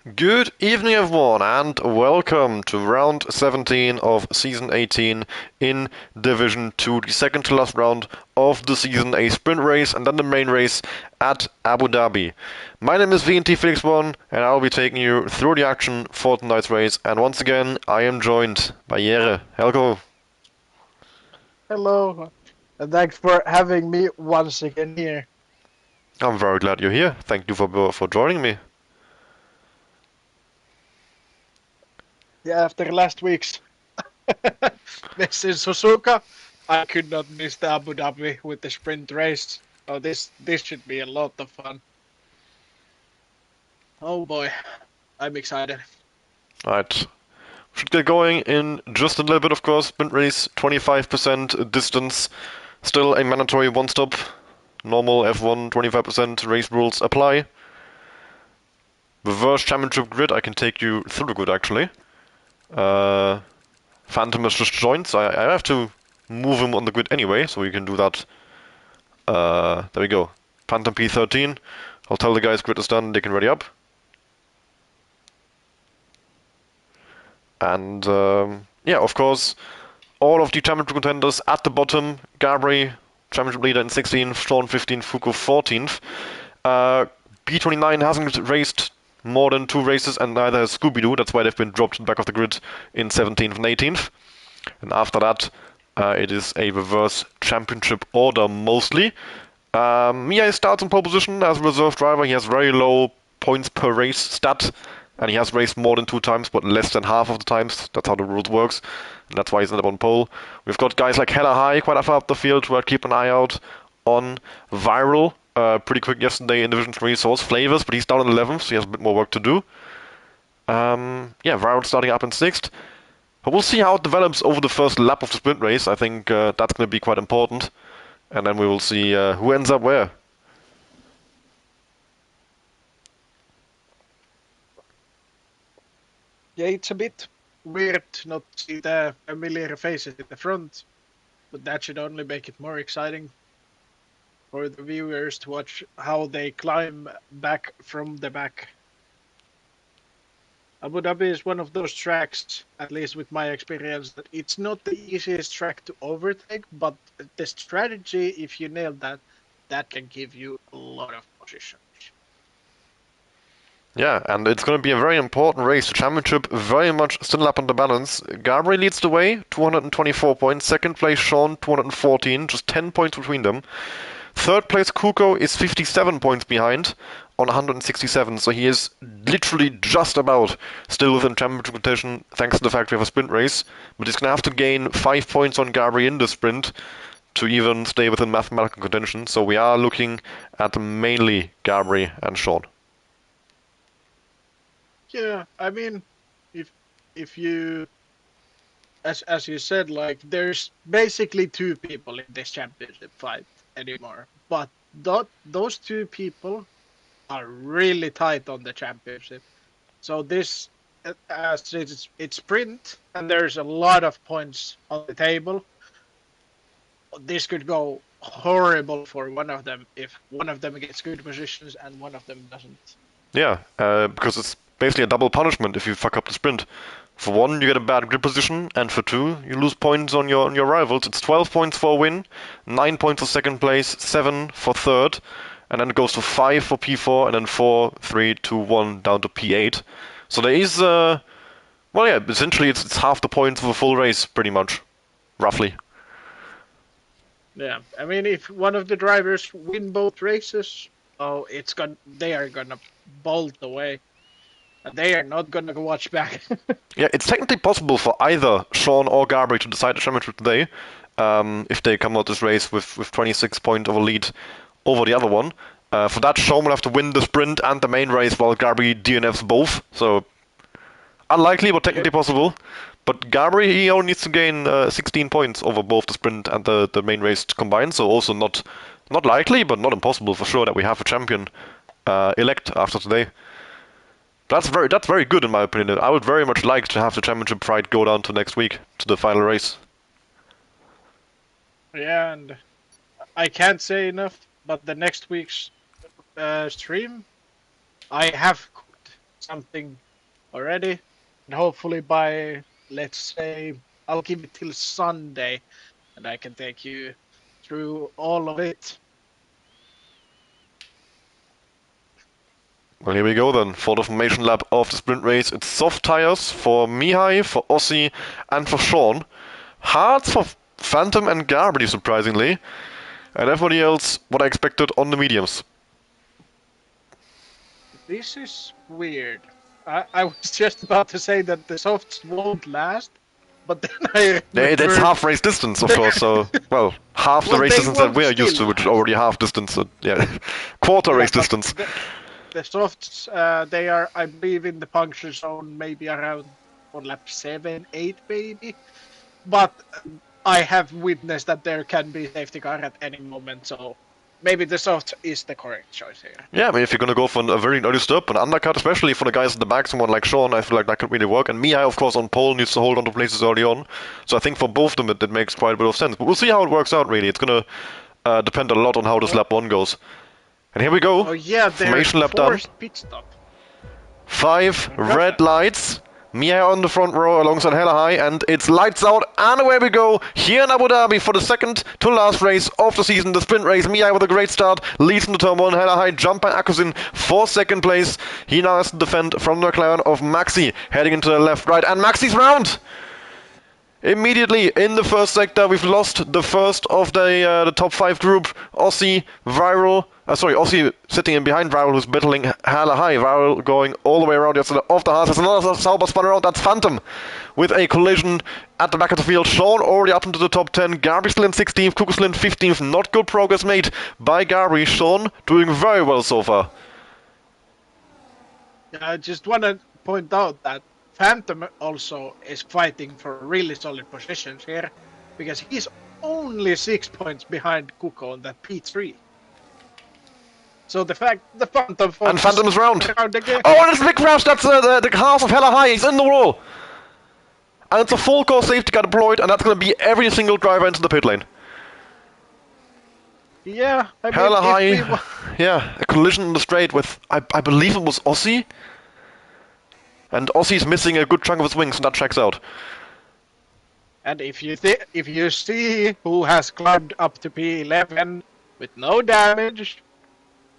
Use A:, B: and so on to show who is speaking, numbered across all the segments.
A: Good evening, everyone, and welcome to round 17 of season 18 in Division 2, the second to last round of the season, a sprint race and then the main race at Abu Dhabi. My name is VNT Felix One, and I'll be taking you through the action for tonight's race. And once again, I am joined by Jere. Hello.
B: Hello, and thanks for having me once again here.
A: I'm very glad you're here. Thank you for joining me.
B: Yeah, after last week's miss in Suzuka, I could not miss the Abu Dhabi with the sprint race. Oh, this should be a lot of fun. Oh boy, I'm excited.
A: Alright, should get going in just a little bit, of course. Sprint race, 25% distance. Still a mandatory one stop. Normal F1, 25% race rules apply. Reverse championship grid, I can take you through the grid actually. Uh, Phantom has just joined, so I have to move him on the grid anyway, so we can do that. There we go. Phantom P13. I'll tell the guys grid is done, they can ready up. And yeah, of course, all of the championship contenders at the bottom. Gabri, championship leader in 16th, Sean 15th, Fuku 14th. B29 hasn't raced more than 2 races, and neither has Scooby-Doo. That's why they've been dropped to the back of the grid in 17th and 18th. And after that, it is a reverse championship order mostly. Mia starts in pole position as a reserve driver. He has very low points per race stat, and he has raced more than 2 times, but less than half of the times. That's how the rules works, and that's why he's not on pole. We've got guys like Hella High quite far up the field who I'd keep an eye out on. Viral, pretty quick yesterday in Division 3 source Flavors, but he's down in 11th, so he has a bit more work to do. Yeah, Viral starting up in 6th. But we'll see how it develops over the first lap of the sprint race. I think that's going to be quite important. And then we will see who ends up where.
B: Yeah, it's a bit weird not to see the familiar faces in the front, but that should only make it more exciting for the viewers to watch how they climb back from the back. Abu Dhabi is one of those tracks, at least with my experience, that it's not the easiest track to overtake, but the strategy, if you nail that, that can give you a lot of position.
A: Yeah, and it's going to be a very important race. The championship very much still up on the balance. Gabri leads the way, 224 points. Second place, Sean, 214, just 10 points between them. Third place, Kuko, is 57 points behind on 167, so he is literally just about still within championship contention thanks to the fact we have a sprint race. But he's going to have to gain 5 points on Gabri in the sprint to even stay within mathematical contention. So we are looking at mainly Gabri and Sean.
B: Yeah, I mean, if if you, as you said, like there's basically two people in this championship fight anymore, but those two people are really tight on the championship. So this, as it's sprint, and there's a lot of points on the table. This could go horrible for one of them if one of them gets good positions and one of them doesn't.
A: Yeah, because it's basically a double punishment if you fuck up the sprint. For one, you get a bad grid position, and for two, you lose points on your rivals. It's 12 points for a win, 9 points for second place, 7 for third, and then it goes to 5 for P4, and then 4, 3, 2, 1 down to P8. So there is, well, yeah, essentially it's half the points of a full race, pretty much, roughly.
B: Yeah, I mean, if one of the drivers win both races, oh, they are gonna bolt away. They are not gonna watch back.
A: Yeah, it's technically possible for either Sean or Gabri to decide the championship today, if they come out this race with 26 points of a lead over the other one. For that, Sean will have to win the sprint and the main race while Gabri DNFs both. So unlikely, but
B: Yep.
A: technically possible. But Gabri, he only needs to gain 16 points over both the sprint and the main race combined. So also not likely, but not impossible for sure that we have a champion elect after today. That's very good in my opinion. I would very much like to have the championship fight go down to next week to the final race.
B: Yeah, and I can't say enough, but the next week's stream, I have cooked. something already, and hopefully by, let's say, I'll give it till Sunday, and I can take you through all of it.
A: Well, here we go then, for the formation lap of the sprint race. It's soft tires for Mihai, for Ossi, and for Sean. Hards for Phantom and Garbody, surprisingly. And everybody else, what I expected on the mediums.
B: This is weird. I was just about to say that the softs won't last, but then I
A: Yeah, that's
B: remembered.
A: half race distance, of course, so, well, half the
B: Well,
A: race
B: they
A: distance that
B: won't
A: we're used
B: still
A: to, which is
B: last.
A: already half distance, so, yeah, quarter
B: Yeah,
A: race
B: but
A: distance.
B: the softs, they are, I believe, in the puncture zone, maybe around on lap 7, 8, maybe. But I have witnessed that there can be safety car at any moment, so maybe the soft is the correct choice here.
A: Yeah, I mean, if you're gonna go for a very early stop, an undercut, especially for the guys in the back, someone like Sean, I feel like that could really work. And Mihai, of course, on pole needs to hold on to places early on. So I think for both of them, it makes quite a bit of sense. But we'll see how it works out, really. It's gonna depend a lot on how this lap 1 goes. And here we go.
B: Oh yeah, their
A: Formation lap done.
B: forced pit stop.
A: 5 red lights. Mia on the front row alongside Hella High, and it's lights out, and away we go here in Abu Dhabi for the second to last race of the season, the sprint race. Mia with a great start, leads into turn 1. Hella High jump by Akusin for second place. He now has to defend from the McLaren of Maxi, heading into the left, right, and Maxi's round! Immediately in the first sector, we've lost the first of the top 5 group. Ossi, Ossi sitting in behind Viral, who's battling Hella High. Viral going all the way around the other side of the house. There's another Sauber spun around. That's Phantom with a collision at the back of the field. Sean already up into the top 10. Gabri still in 16th. Kuku still in 15th. Not good progress made by Gabri. Sean doing very well so far.
B: I just want to point out that Phantom also is fighting for really solid positions here, because he's only 6 points behind Kuko on that P3. So the fact the Phantom
A: And Phantom is round.
B: Again.
A: Oh, and it's a big crash. That's the half of Hella High. He's in the wall. And it's a full core safety car deployed, and that's going to be every single driver into the pit lane.
B: Yeah, I mean,
A: Hella High,
B: if
A: yeah, a collision in the straight with, I believe it was Ossi. And Ossi's missing a good chunk of his wings, and that checks out.
B: and if you see who has climbed up to P11 with no damage,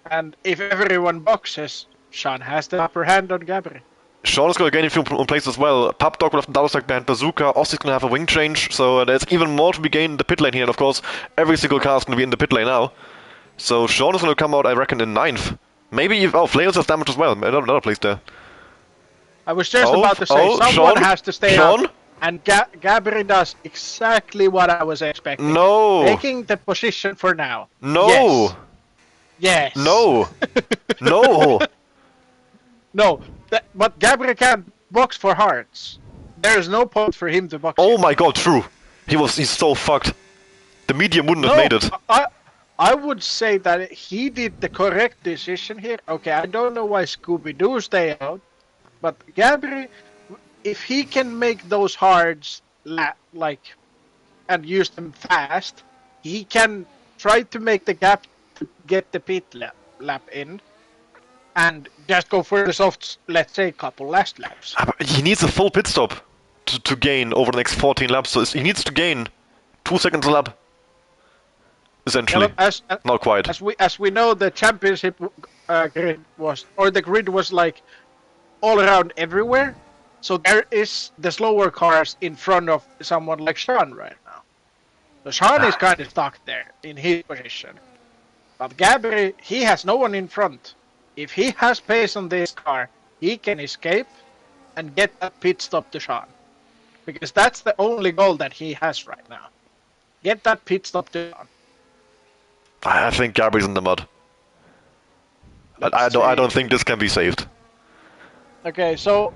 B: and if everyone boxes, Sean has the upper hand on Gabri.
A: Sean is going to gain a few places as well. Pub Dog will have the double stack behind Bazooka. Ossi's going to have a wing change, so there's even more to be gained in the pit lane here. And of course, every single car is going to be in the pit lane now. So Sean is going to come out, I reckon, in 9th. Maybe, Flails has damage as well. Another place there.
B: I was just about to say, someone
A: Sean,
B: has to stay
A: Sean?
B: out. And Gabri does exactly what I was expecting.
A: No!
B: Taking the position for now.
A: No!
B: Yes.
A: No! No!
B: No, but Gabri can't box for hearts. There is no point for him to box.
A: Oh
B: here.
A: my god, true. He's so fucked. The medium wouldn't have made it.
B: I would say that he did the correct decision here. Okay, I don't know why Scooby-Doo stay out, but Gabri, if he can make those hards and use them fast, he can try to make the gap to get the pit lap in, and just go for the softs, let's say, couple last laps.
A: He needs a full pit stop to gain over the next 14 laps. So he needs to gain 2 seconds a lap. Essentially, not quite.
B: As we know, the championship grid was like all around everywhere. So there is the slower cars in front of someone like Sean right now. So Sean is kind of stuck there in his position. But Gabri, he has no one in front. If he has pace on this car, he can escape and get that pit stop to Sean. Because that's the only goal that he has right now. Get that pit stop to Sean.
A: I think Gabri's in the mud. I don't think this can be saved.
B: Okay, so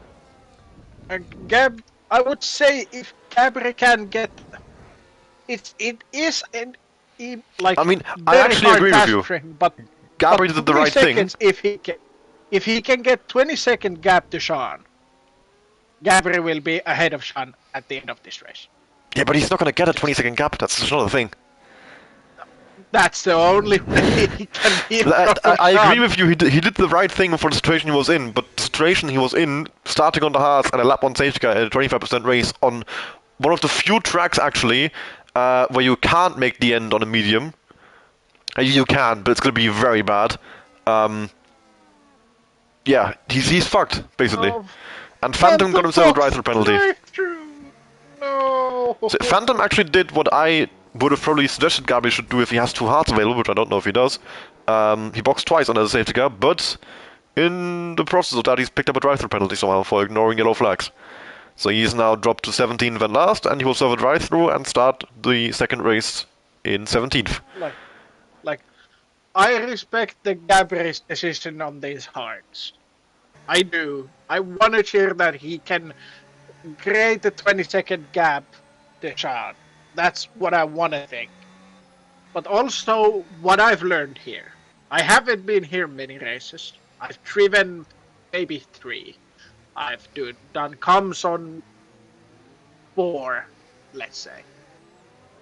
B: I would say if Gabri can get it is like.
A: I mean, I actually agree with you.
B: But
A: Gabri did the right thing.
B: If he can get 20-second gap to Sean, Gabri will be ahead of Sean at the end of this race.
A: Yeah, but he's not going to get a 20-second gap. That's just another thing.
B: That's the only way he can be.
A: I agree with you. He did the right thing for the situation he was in, but situation he was in, starting on the hards and a lap 1 safety car at a 25% race on one of the few tracks actually where you can't make the end on a medium. You can, but it's going to be very bad. Yeah, he's fucked, basically.
B: Oh,
A: And Phantom got himself a drive-through penalty.
B: No.
A: So Phantom actually did what I would have probably suggested Gabi should do if he has 2 hearts available, which I don't know if he does. He boxed twice under the safety car, but in the process of that, he's picked up a drive-through penalty somehow for ignoring yellow flags. So he's now dropped to 17th and last, and he will serve a drive-through and start the second race in 17th.
B: Like, I respect the Gabri's decision on these hearts. I do. I want to cheer that he can create a 20-second gap to Sean. That's what I want to think. But also, what I've learned here. I haven't been here many races. I've driven maybe 3. I've done comms on 4, let's say.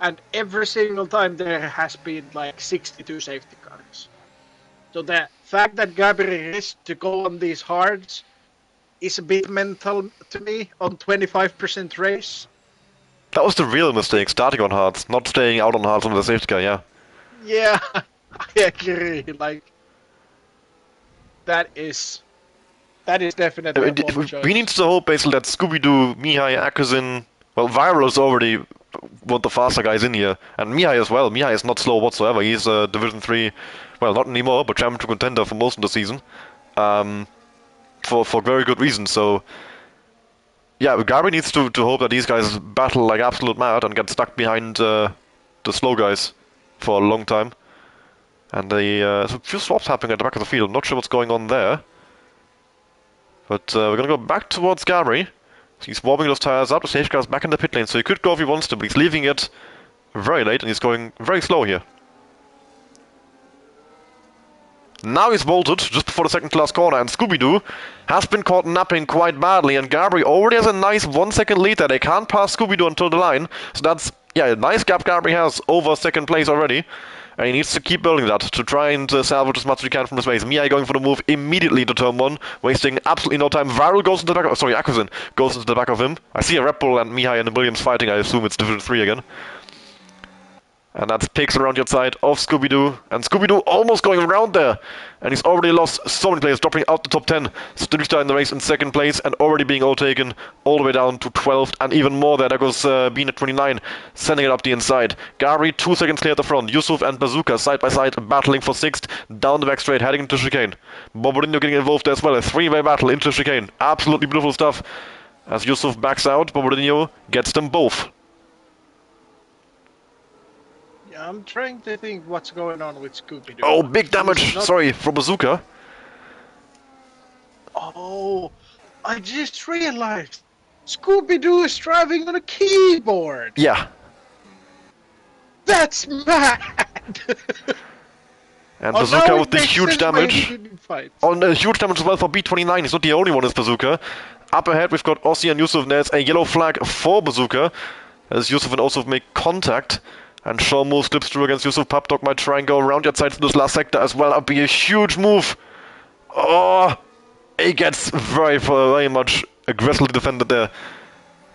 B: And every single time there has been like 62 safety cars. So the fact that Gabriel risked to go on these hards is a bit mental to me on 25% race.
A: That was the real mistake, starting on hards, not staying out on hards on the safety car, yeah.
B: Yeah, I agree. Like, that is definitely a poor choice.
A: We need to hope basically that Scooby-Doo, Mihai, Akazin, well, Viral is already one of the faster guys in here, and Mihai as well. Mihai is not slow whatsoever. He's a Division 3, well, not anymore, but championship contender for most of the season, for very good reasons. So, yeah, Gabi needs to hope that these guys battle like absolute mad and get stuck behind the slow guys for a long time. And there's a few swaps happening at the back of the field. Not sure what's going on there. But we're gonna go back towards Gabri. He's warming those tires up. The safety car's back in the pit lane, so he could go if he wants to, but he's leaving it very late and he's going very slow here. Now he's bolted just before the second to last corner, and Scooby-Doo has been caught napping quite badly, and Gabri already has a nice 1 second lead there. They can't pass Scooby-Doo until the line, so that's, yeah, a nice gap Gabri has over second place already. And he needs to keep building that to try and salvage as much as he can from this race. Mihai going for the move immediately to turn 1, wasting absolutely no time. Viral goes into the back of... Sorry, Akuzin goes into the back of him. I see a Red Bull and Mihai and the Williams fighting. I assume it's Division 3 again. And that's Pigs around your side of Scooby-Doo. And Scooby-Doo almost going around there. And he's already lost so many players, dropping out the top 10. Stillstar in the race in second place and already being overtaken all the way down to 12th and even more there. There goes Bean at 29, sending it up the inside. Gary 2 seconds clear at the front. Yusuf and Bazooka side by side battling for 6th. Down the back straight, heading into chicane. Bobolino getting involved there as well. A 3-way battle into chicane. Absolutely beautiful stuff. As Yusuf backs out, Bobolino gets them both.
B: I'm trying to think what's going on with Scooby-Doo.
A: Oh, big damage! Sorry, for Bazooka.
B: Oh, I just realized Scooby-Doo is driving on a keyboard.
A: Yeah.
B: That's mad!
A: And Bazooka with the huge damage. Oh, no, huge damage as well for B29. He's not the only one, is Bazooka. Up ahead, we've got Ossi and Yusuf. There's a yellow flag for Bazooka, as Yusuf and Osif make contact. And Shawmu slips through against Yusuf. Papdog might try and go around your side to this last sector as well. That'd be a huge move. Oh, he gets very much aggressively defended there.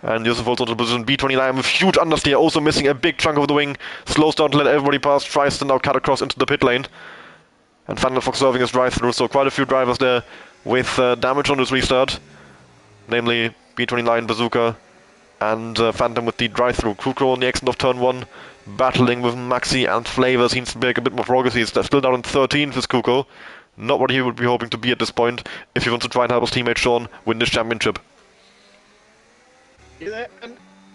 A: And Yusuf also to position B29 with huge understeer, also missing a big chunk of the wing. Slows down to let everybody pass, tries to now cut across into the pit lane. And Thunder Fox serving his drive through, so quite a few drivers there with damage on this restart. Namely B29, Bazooka, and Phantom with the drive-through. Kukro on the exit of turn 1, battling with Maxi and Flavor. Seems to make a bit more progress. He's still down in 13th with Kuko. Not what he would be hoping to be at this point if he wants to try and help his teammate Sean win this championship.
B: Yeah,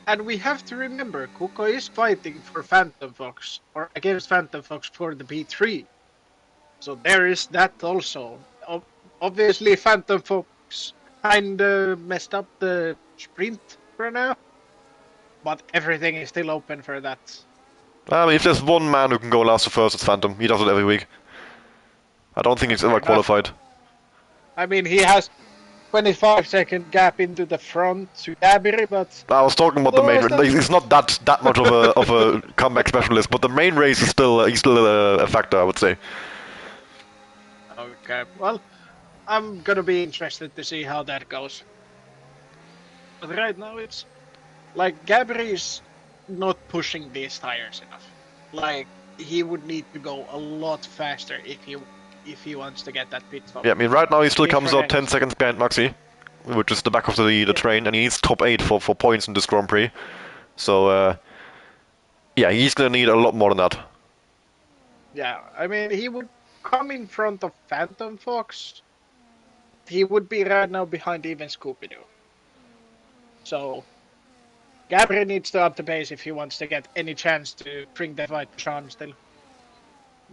B: and we have to remember, Kuko is fighting for Phantom Fox, or against Phantom Fox for the B3. So there is that also. Obviously, Phantom Fox kinda messed up the sprint for now, but everything is still open for that.
A: I mean, if there's one man who can go last to first, it's Phantom. He does it every week. I don't think he's ever qualified.
B: I mean, he has 25-second gap into the front to Gabiri, but
A: I was talking about the main race. He's not that much of a comeback specialist, but the main race is still he's still a factor, I would say.
B: Okay, well, I'm gonna be interested to see how that goes. But right now it's like Gabri is not pushing these tires enough. Like he would need to go a lot faster if he wants to get that pit stop.
A: Yeah, I mean, right now he still comes out 10
B: Difference.
A: seconds behind Maxi, which is the back of the
B: Yeah,
A: train, and he needs top 8 for points in this Grand Prix. So, yeah, he's gonna need a lot more than that.
B: yeah. I mean, he would come in front of Phantom Fox. He would be right now behind even Scooby Doo. So Gabri needs to up the pace if he wants to get any chance to bring the fight to Sean still.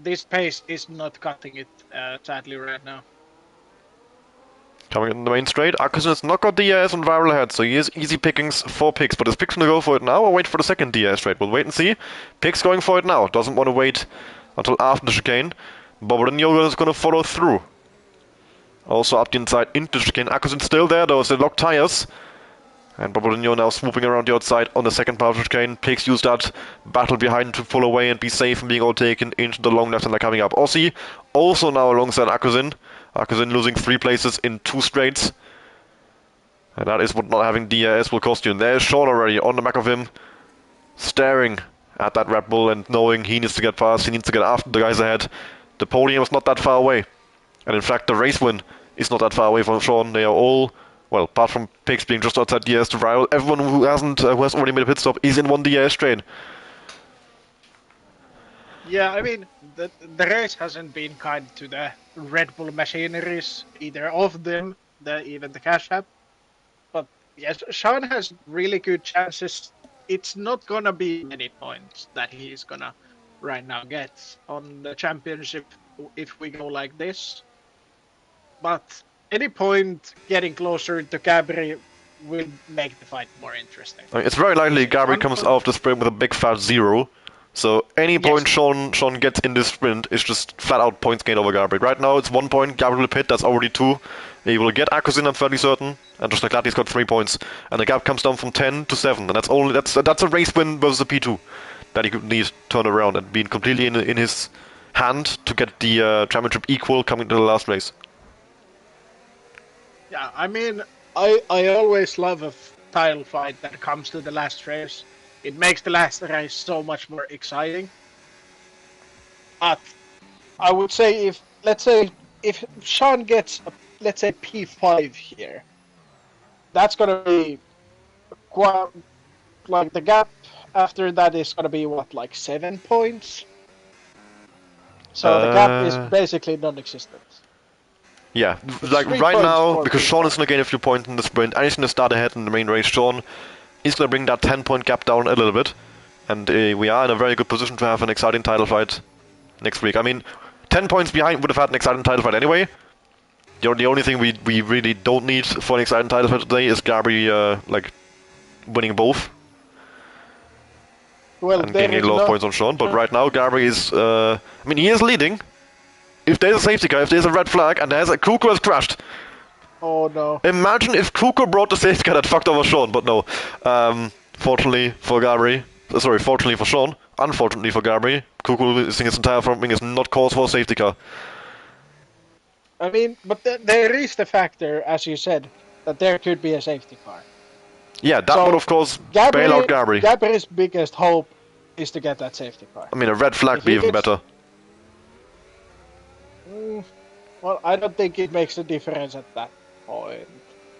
B: This pace is not cutting it, sadly, right now.
A: Coming in the main straight, Akusen has not got DRS on viral ahead, so he is easy pickings for Pix. But is Pix gonna go for it now or wait for the second DRS straight? We'll wait and see. Pix going for it now, doesn't want to wait until after the chicane. Bobadinho is gonna follow through. Also up the inside into the chicane. Akusen still there though, so they lock tires. And Bobadinho now swooping around the outside on the second part of the chicane. Pix used that battle behind to pull away and be safe and being overtaken into the long left hander coming up. Aussie also now alongside Akusen. Akusen losing 3 places in 2 straights. And that is what not having DRS will cost you. And there's Sean already on the back of him, staring at that Red Bull and knowing he needs to get past, he needs to get after the guys ahead. The podium is not that far away. And in fact, the race win is not that far away from Sean. They are all, well, apart from Pix being just outside DRS to rival, everyone who has already made a pit stop is in 1 DRS train.
B: Yeah, I mean, the race hasn't been kind to the Red Bull machineries, either of them, even the Cash App. But yes, Sean has really good chances. It's not gonna be many points that he's gonna right now get on the championship if we go like this. But any point getting closer to Gabri will make the fight more interesting.
A: I mean, it's very likely
B: It's
A: Gary comes out of the sprint with a big fat 0. So any point
B: Yes,
A: Sean gets in this sprint is just flat out points gained over Gabri. Right now it's 1 point, Gabri will pit, that's already 2. He will get Akusin, I'm fairly certain, and just like that he's got 3 points. And the gap comes down from 10 to 7, and that's a race win versus a P2 that he could need to turn around and being completely in his hand to get the championship equal coming to the last race.
B: yeah, I mean, I always love a title fight that comes to the last race. It makes the last race so much more exciting. But I would say let's say, if Sean gets, let's say, P5 here, that's gonna be quite, like the gap after that is gonna be what, like 7 points? So the gap is basically non-existent.
A: Yeah,
B: It's
A: like
B: 3
A: right
B: points
A: now,
B: for
A: because Sean
B: P5.
A: is going to gain a few points in the sprint, and he's going to start ahead in the main race, Sean is going to bring that 10-point gap down a little bit. And we are in a very good position to have an exciting title fight next week. I mean, 10 points behind would have had an exciting title fight anyway. The only thing we really don't need for an exciting title fight today is Gabri, like, winning both.
B: Well,
A: And
B: there
A: gaining
B: is
A: a lot of
B: no.
A: points on Sean. But right now, Gabri is, I mean, he is leading. If there's a safety car, if there's a red flag, and there's a Kuko has crashed.
B: Oh no.
A: Imagine if Kuko brought the safety car that fucked over Sean, but no. Fortunately for Gabri, fortunately for Sean, unfortunately for Gabri, Kuko losing his entire front wing is not cause for a safety car.
B: I mean, but there is the factor, as you said, that there could be a safety car.
A: Yeah, that
B: So,
A: would of course bail out Gabri.
B: Gabri's biggest hope is to get that safety car.
A: I mean, a red flag
B: If
A: be
B: he
A: even
B: gets-
A: better.
B: Well, I don't think it makes a difference at that point.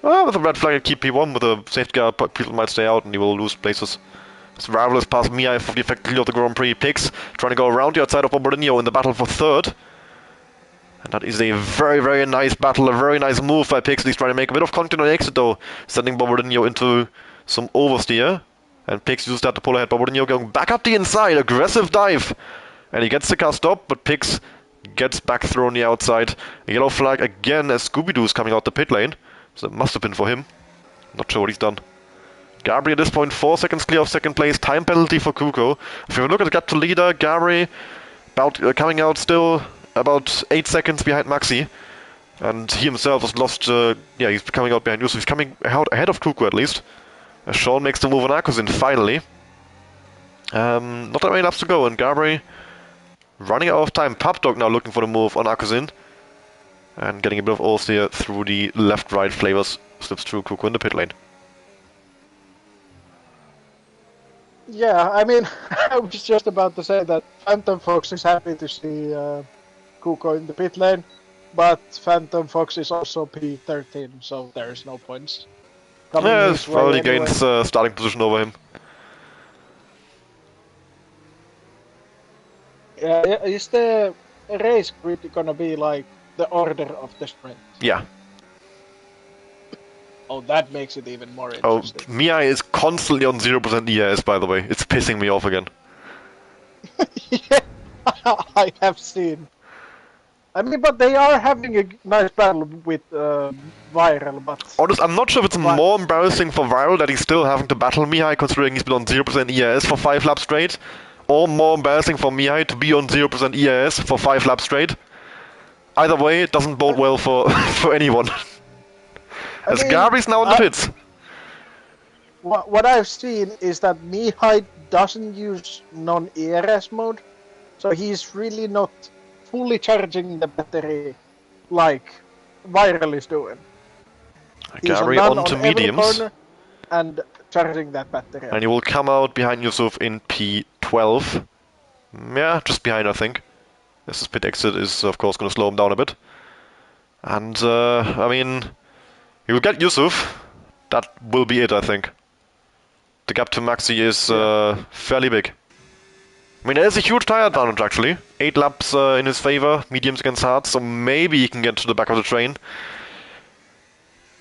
A: Well, with a red flag, you keep P1. With a safety car, people might stay out and you will lose places. Rival is past Mia for the effect of the Grand Prix. Pix trying to go around the outside of Bobadinho in the battle for third. And that is a very, very nice battle, a very nice move by Pix. He's trying to make a bit of content on the exit though, sending Bobadinho into some oversteer. And Pix used that to pull ahead. Bobadinho going back up the inside, aggressive dive. And he gets the car stopped, but Pix gets back through on the outside. A yellow flag again as Scooby-Doo is coming out the pit lane. So it must have been for him. Not sure what he's done. Gabri at this point 4 seconds clear of second place. Time penalty for Kuko. If you look at the gap to leader, Gabri coming out still about 8 seconds behind Maxi. And he himself has lost, he's coming out behind you, so he's coming out ahead of Kuko at least. As Sean makes the move on Akusin finally. Not that many laps to go, and Gabri running out of time. Papdog now looking for the move on Akusin. And getting a bit of oversteer through the left-right flavors, slips through Kuko in the pit lane.
B: Yeah, I mean, I was just about to say that Phantom Fox is happy to see Kuko in the pit lane, but Phantom Fox is also P13, so there's no points coming
A: Yeah,
B: his way
A: well, he
B: anyway.
A: gains starting position over him.
B: Yeah, is the race grid gonna be like the order of the sprint?
A: Yeah.
B: Oh, that makes it even more
A: Oh,
B: interesting.
A: Mihai is constantly on 0% ES, by the way. It's pissing me off again.
B: Yeah, I have seen. I mean, but they are having a nice battle with Viral, but...
A: Honest, I'm not sure if it's
B: But
A: more embarrassing for Viral that he's still having to battle Mihai, considering he's been on 0% ES for 5 laps straight, or more embarrassing for Mihai to be on 0% ES for 5 laps straight. Either way, it doesn't bode well for, for anyone.
B: I
A: As
B: mean,
A: Gabri's now in the pits.
B: what I've seen is that Mihai doesn't use non-ERS mode, so he's really not fully charging the battery like Viral is doing. He's
A: Gabri
B: on
A: onto
B: every
A: mediums.
B: corner and charging that battery.
A: And he will come out behind Yusuf in P12. Yeah, just behind, I think. This pit exit is, of course, going to slow him down a bit. And, I mean, he will get Yusuf. That will be it, I think. The gap to Maxi is fairly big. I mean, there's a huge tire advantage, actually. 8 laps in his favor, mediums against hards, so maybe he can get to the back of the train.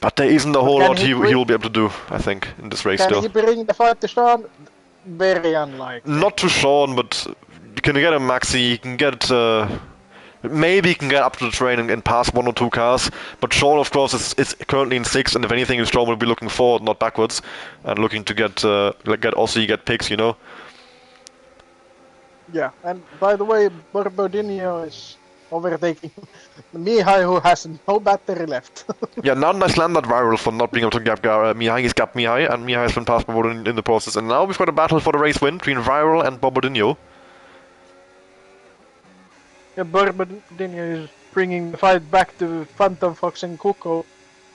A: But there isn't a whole lot he will be able to do, I think, in this race still.
B: Can he bring the fight to Sean? Very unlikely.
A: Not to Sean, but you can get a Maxi, you can get... maybe he can get up to the train and pass 1 or 2 cars, but Sean, of course, is currently in 6th, and if anything, Sean will be looking forward, not backwards, and looking to get Aussie, get picks, you know?
B: Yeah, and by the way, Borbodinho is overtaking Mihai, who has no battery left.
A: Yeah, not nice land that Viral for not being able to gap Mihai. He's gapped Mihai, and Mihai has been passed by Borbodinho in the process, and now we've got a battle for the race win between Viral and Borbodinho.
B: Yeah, Borbodinho is bringing the fight back to Phantom Fox and Kuko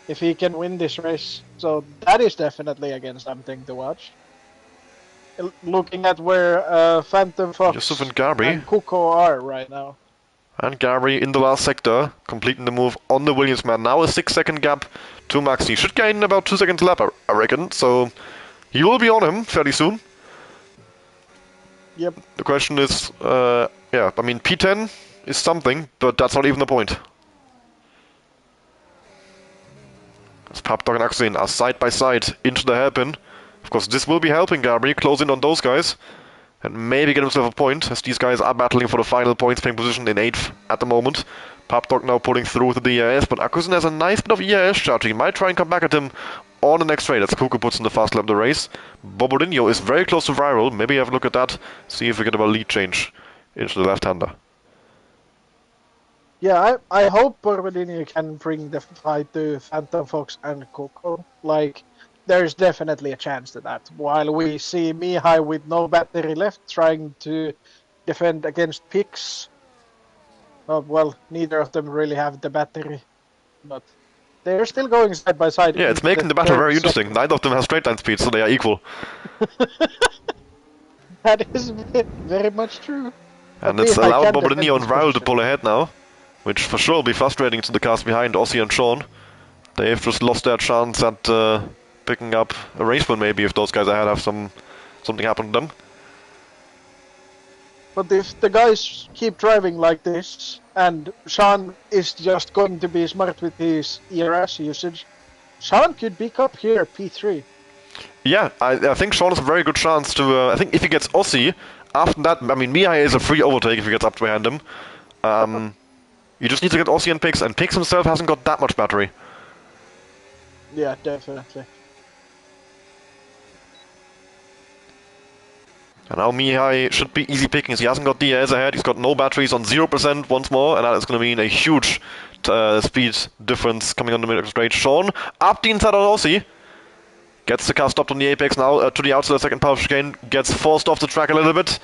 B: if he can win this race. So that is definitely again something to watch. Looking at where Phantom Fox
A: Yusuf and Gabri.
B: and Kuko are right now.
A: And Gabri in the last sector, completing the move on the Williams man. Now a 6-second gap to Max. He should gain about 2 seconds a lap, I reckon. So he will be on him fairly soon.
B: Yep.
A: The question is, yeah, I mean, P10 is something, but that's not even the point. As Papdog and Axin are side by side into the hairpin. Of course, this will be helping Gabri close in on those guys. And maybe get himself a point, as these guys are battling for the final points playing position in 8th at the moment. Papdog now pulling through to the ERS, but Akusen has a nice bit of ERS charge. He might try and come back at him on the next straight, as Kuku puts in the fast lap of the race. Borbodinho is very close to Viral. Maybe have a look at that, see if we get a lead change into the left-hander.
B: Yeah, I hope Borbodinho can bring the fight to Phantom Fox and Kuko. Like, there's definitely a chance to that. While we see Mihai with no battery left trying to defend against picks. Well, neither of them really have the battery. But they're still going side by side.
A: Yeah, it's making the battle very interesting. Neither of them has straight line speed, so they are equal.
B: That is very much true.
A: And it's allowed Borbodinho and Viral to pull ahead now. Which for sure will be frustrating to the cars behind, Aussie and Sean. They've just lost their chance at picking up a race win maybe if those guys ahead have something happen to them.
B: But if the guys keep driving like this, and Sean is just going to be smart with his ERS usage, Sean could pick up here P3.
A: Yeah, I think Sean has a very good chance to... I think if he gets Aussie, after that, I mean, Mihai is a free overtake if he gets up behind him. You just need to get Aussie and Pix himself hasn't got that much battery.
B: Yeah, definitely.
A: And now Mihai should be easy pickings. He hasn't got DAs ahead, he's got no batteries on 0% once more, and that is going to mean a huge speed difference coming on the middle straight. Sean, up the inside on Aussie. Gets the car stopped on the apex now, to the outside of the second power chicane, gets forced off the track a little bit.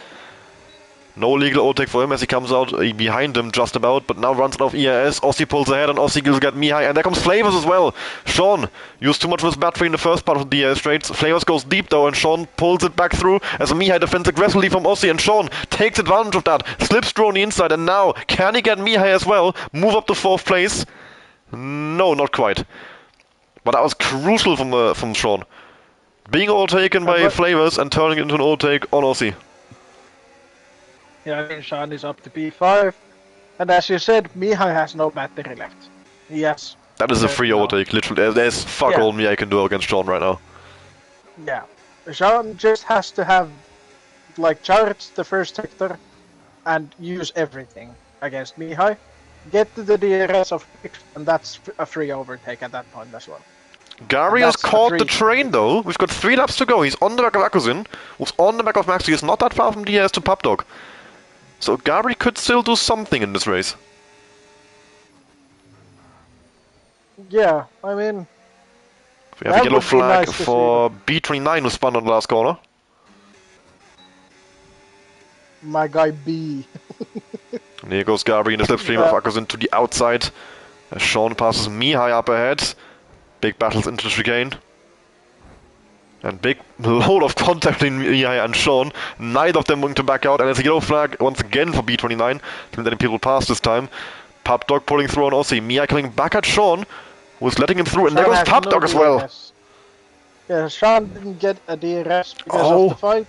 A: No legal overtake for him as he comes out behind him just about, but now runs out of EIS. Aussie pulls ahead and Aussie will get Mihai, and there comes Flavors as well. Sean used too much of his battery in the first part of the EIS straights. Flavors goes deep though, and Sean pulls it back through as Mihai defends aggressively from Aussie, and Sean takes advantage of that, slips through on the inside, and now can he get Mihai as well? Move up to 4th place? No, not quite. But that was crucial from Sean. Being overtaken by Flavors and turning it into an overtake on Aussie.
B: Yeah, I mean, Sean is up to P5. And as you said, Mihai has no battery left. Yes.
A: That is a free overtake, literally. There's fuck all Mihai can do against Sean right now.
B: Yeah. Sean just has to have, like, charge the first sector and use everything against Mihai. Get to the DRS of 6, and that's a free overtake at that point as well.
A: Gary has caught the train though. We've got 3 laps to go. He's on the back of Akuzin, who's on the back of Maxi. He's not that far from DRS to Pupdog. So Gary could still do something in this race.
B: Yeah, I mean...
A: We have a yellow flag for B29 who spun on the last corner.
B: My guy B.
A: And here goes Gary in the slipstream of Akuzin to the outside. As Sean passes Mihai up ahead. Big battles into the chicane. And big load of contact between Mihai and Sean. Neither of them willing to back out. And it's a yellow flag once again for B29. Letting people pass this time. Pupdog pulling through on Aussie. Mihai coming back at Sean. Who's letting him through. And there goes Pupdog as well.
B: Yeah, Sean didn't get a DRS because of the fight.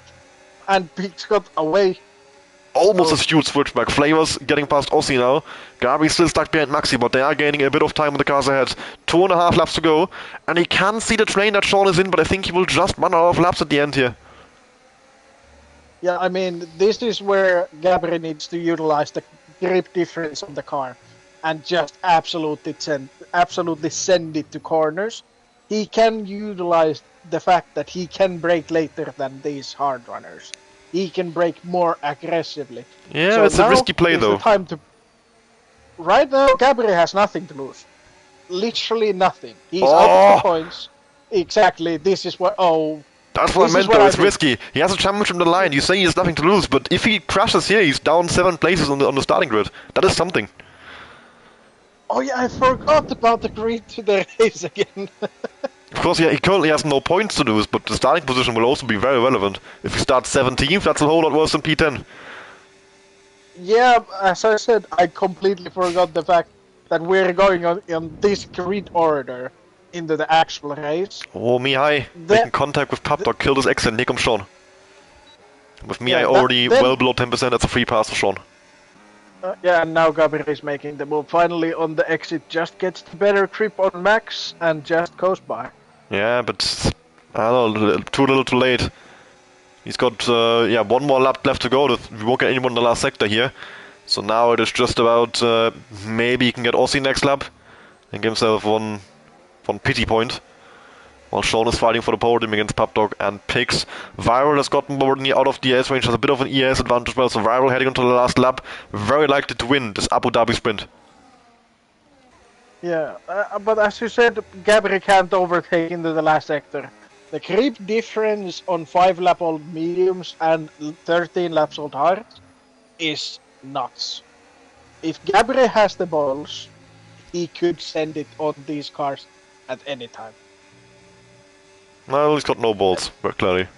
B: And Peaks got away.
A: Almost a huge switchback. Flavors getting past Aussie now. Gabi's still stuck behind Maxi, but they are gaining a bit of time on the cars ahead. 2.5 laps to go. And he can see the train that Sean is in, but I think he will just run out of laps at the end here.
B: Yeah, I mean, this is where Gabri needs to utilize the grip difference on the car. And just absolutely send it to corners. He can utilize the fact that he can brake later than these hard runners. He can brake more aggressively.
A: Yeah, so it's a risky play though.
B: Right now, Gabri has nothing to lose. Literally nothing. He's out of points. Exactly. This is what.
A: That's what I meant though. It's risky. He has a championship on the line. You say he has nothing to lose, but if he crashes here, he's down 7 places on the starting grid. That is something.
B: Oh yeah, I forgot about the grid to the race again.
A: Of course, yeah, he currently has no points to lose, but the starting position will also be very relevant. If he starts 17th, that's a whole lot worse than P10.
B: Yeah, as I said, I completely forgot the fact that we're going on this grid order into the actual race.
A: Oh, Mihai making contact with Pupdog, killed his exit, and here comes Sean. With Mihai already well below 10%, that's a free pass for Sean.
B: Yeah, and now Gabriel is making the move. Finally on the exit, just gets the better grip on Max and just goes by.
A: Yeah, but I don't know, too little too late. He's got 1 more lap left to go. We won't get anyone in the last sector here. So now it is just about maybe he can get Aussie next lap and give himself one pity point. While Sean is fighting for the podium against Pupdog and Pix. Viral has gotten Bordini out of the ES range, has a bit of an ES advantage as well. So Viral heading onto the last lap, very likely to win this Abu Dhabi sprint.
B: Yeah, but as you said, Gabri can't overtake into the last sector. The grip difference on 5-lap-old mediums and 13-laps-old hards is nuts. If Gabri has the balls, he could send it on these cars at any time.
A: Well, he's got no balls, very clearly.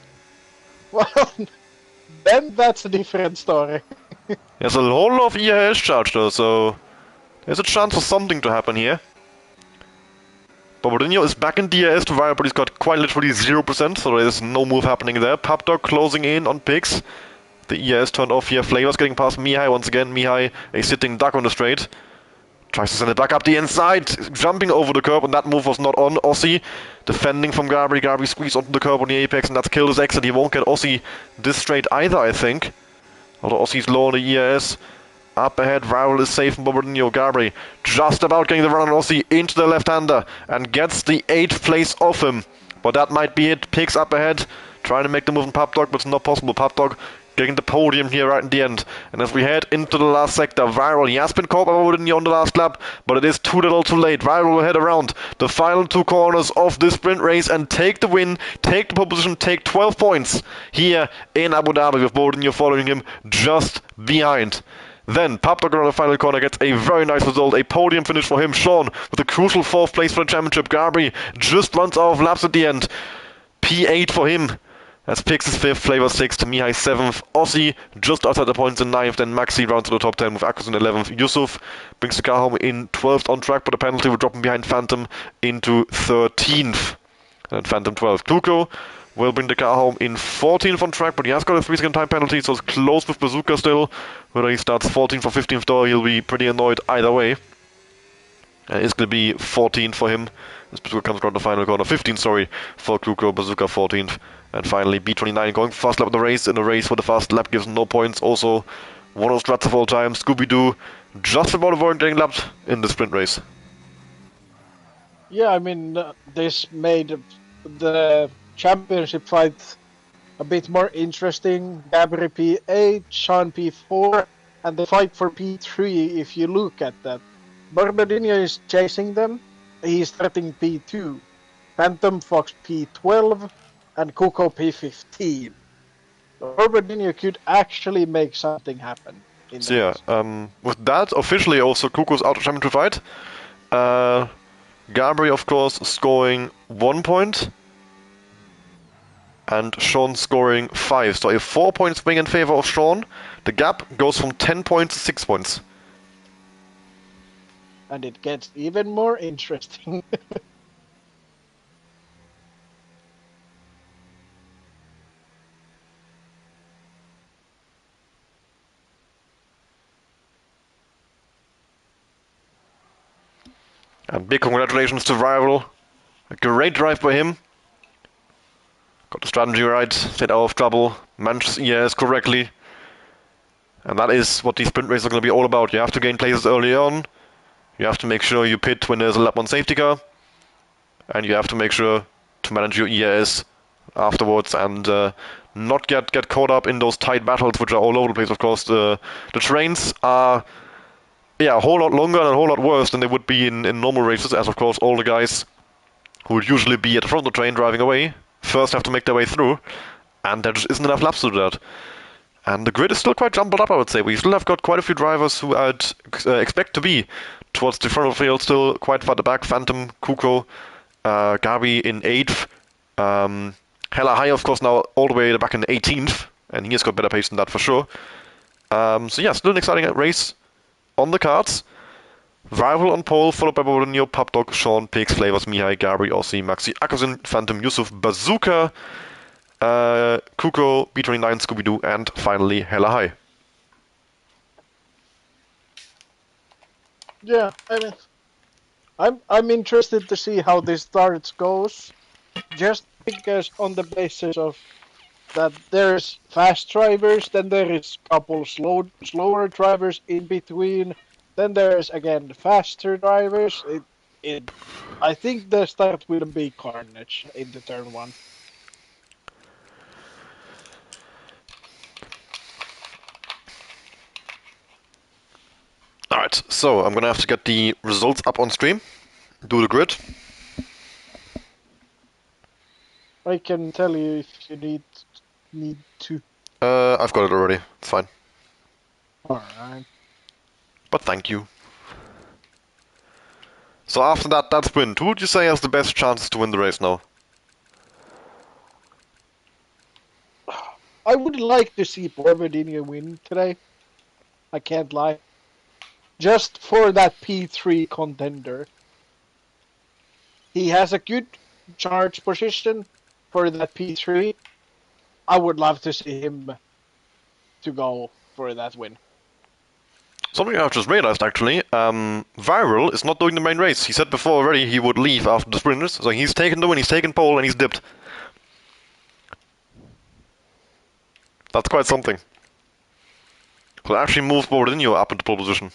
B: Well, then that's a different story.
A: He has a whole lot of EIS charge though, so there's a chance for something to happen here. Bobodinho is back in DRS to Viral, but he's got quite literally 0%, so there's no move happening there. Pupdog closing in on Pix. The EIS turned off here. Flavors getting past Mihai once again. Mihai, a sitting duck on the straight. Tries to send it back up the inside, jumping over the curb, and that move was not on. Aussie defending from Gabri. Gabri squeezed onto the curb on the apex, and that's killed his exit. He won't get Aussie this straight either, I think. Although Aussie's low on the EIS. Up ahead, Viral is safe from Bobodinho. Gabri just about getting the run on Aussie into the left-hander and gets the 8th place off him. But that might be it. Picks up ahead, trying to make the move on Pupdog, but it's not possible. Pupdog getting the podium here right in the end. And as we head into the last sector, Viral, he has been caught by Vodinho on the last lap, but it is too little too late. Viral will head around the final 2 corners of this sprint race and take the win, take the pole position, take 12 points here in Abu Dhabi with Vodinho following him just behind. Then, Papdog on the final corner gets a very nice result, a podium finish for him. Sean with a crucial 4th place for the championship. Gabri just runs out of laps at the end. P8 for him. As Pix is 5th, Flavor 6th, Mihai 7th, Ossi just outside the points in 9th, then Maxi rounds to the top 10 with Akkus in 11th. Yusuf brings the car home in 12th on track, but a penalty will drop him behind Phantom into 13th. And Phantom 12th. Tuco will bring the car home in 14th on track, but he has got a 3-second time penalty, so it's close with Bazooka still. Whether he starts 14th or 15th though, he'll be pretty annoyed either way. It's going to be 14th for him. As Bazooka comes around the final corner. 15th, sorry, for Kluko. Bazooka 14th. And finally, B29 going for fast lap of the race. In a race where the fast lap gives no points. Also, one of the strats of all time. Scooby-Doo just about avoiding getting lapped in the sprint race.
B: Yeah, I mean, this made the championship fight a bit more interesting. Gabri P8, Sean P4, and the fight for P3, if you look at that. Barbadinho is chasing them. He's starting P2. Phantom Fox P12 and Kuko P15. So Barbadinho could actually make something happen.
A: So yeah, with that, officially also Kuko's out of championship fight. Gabri, of course, scoring 1 point. And Sean scoring 5. So a 4-point swing in favor of Sean. The gap goes from 10 points to 6 points.
B: And it gets even more interesting.
A: And big congratulations to Rival. A great drive by him. Got the strategy right, stayed out of trouble, managed ES correctly. And that is what these sprint races are going to be all about. You have to gain places early on. You have to make sure you pit when there's a lap 1 safety car. And you have to make sure to manage your ES afterwards and not get caught up in those tight battles which are all over the place. Of course, the trains are a whole lot longer and a whole lot worse than they would be in normal races, as of course all the guys who would usually be at the front of the train driving away first have to make their way through, and there just isn't enough laps to do that. And the grid is still quite jumbled up, I would say. We still have got quite a few drivers who I'd expect to be towards the front of the field, still quite far at the back. Phantom, Kuko, Gabi in 8th. Hella High, of course, now all the way back in 18th, and he has got better pace than that for sure. So yeah, still an exciting race on the cards. Rival on pole, followed by Borodinho, Papdog, Sean, Pix, Flavors, Mihai, Gabri, Ossi, Maxi, Akusin, Phantom, Yusuf, Bazooka, Kuko, B29, Scooby-Doo, and finally Hella High.
B: Yeah, I mean, I'm interested to see how this start goes, just because on the basis of that there's fast drivers, then there is couple slower drivers in between, then there's again faster drivers. I think the start will be carnage in the turn 1.
A: Alright, so I'm gonna have to get the results up on stream, do the grid.
B: I can tell you if you need to.
A: I've got it already, it's fine.
B: Alright.
A: But thank you. So after that sprint, who would you say has the best chances to win the race now?
B: I would like to see Borbadinho win today. I can't lie. Just for that P3 contender. He has a good charge position for that P3. I would love to see him to go for that win.
A: Something I've just realized actually, Viral is not doing the main race. He said before already he would leave after the sprinters, so he's taken the win, he's taken pole, and he's dipped. That's quite something. So it actually moves Borodinho up into pole position.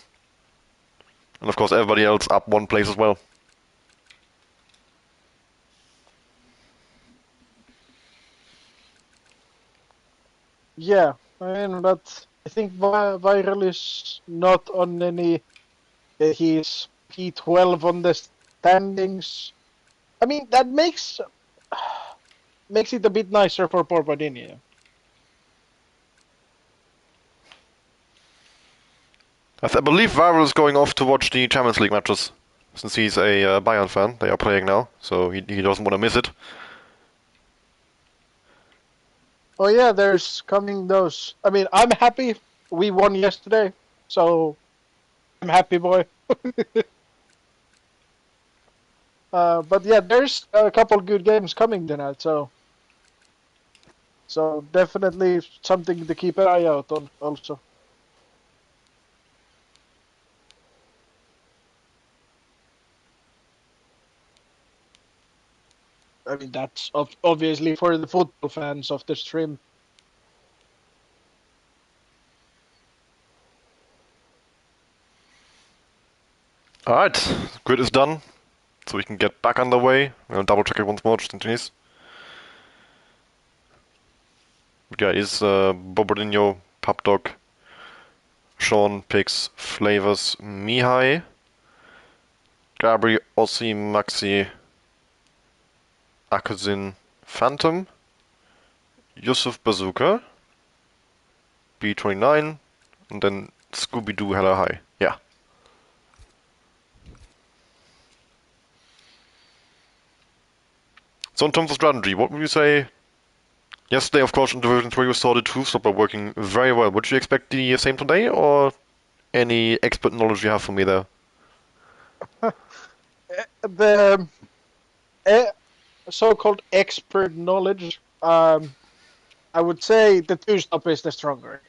A: And of course everybody else up 1 place as well.
B: Yeah, I mean, but I think Viral is not on any. He's P12 on the standings. I mean, that makes it a bit nicer for Porpadini.
A: I believe Varel is going off to watch the Champions League matches, since he's a Bayern fan. They are playing now, so he doesn't want to miss it.
B: Oh yeah, there's coming those. I mean, I'm happy we won yesterday, so I'm happy boy. But yeah, there's a couple good games coming tonight, so definitely something to keep an eye out on also. I mean, that's obviously for the football fans of the stream.
A: Alright, grid is done, so we can get back underway. We'll double check it once more, just in case. But yeah, is Bobardino, Pubdog, Sean picks Flavors, Mihai, Gabri, Ossi, Maxi, Akazin, Phantom, Yusuf Bazooka, B29, and then Scooby-Doo Hella High. Yeah. So in terms of strategy, what would you say? Yesterday, of course, in Division 3 we saw the two-stopper working very well. Would you expect the same today, or any expert knowledge you have for me there?
B: The so-called expert knowledge, I would say the two-stop is the stronger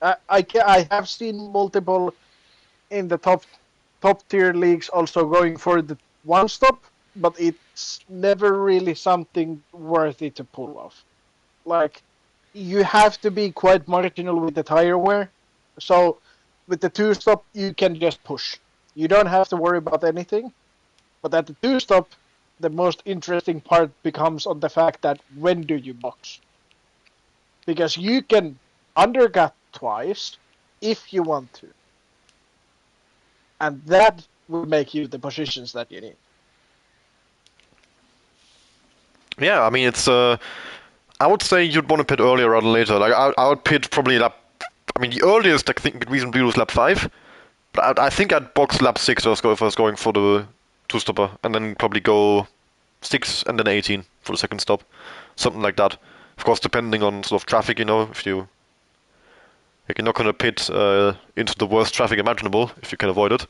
B: here. I have seen multiple in the top tier leagues also going for the one stop, but it's never really something worthy to pull off. Like, you have to be quite marginal with the tire wear. So with the two stop, you can just push. You don't have to worry about anything. But at the two stop, the most interesting part becomes on the fact that when do you box? Because you can undercut twice if you want to. And that will make you the positions that you need.
A: Yeah, I mean it's I would say you'd want to pit earlier rather than later. Like I would pit probably lap. I mean the earliest I think could reasonably was lap 5, but I think I'd box lap 6 if I was going for the two stopper, and then probably go 6 and then 18 for the second stop, something like that. Of course, depending on sort of traffic, if you like, you're not gonna pit into the worst traffic imaginable if you can avoid it.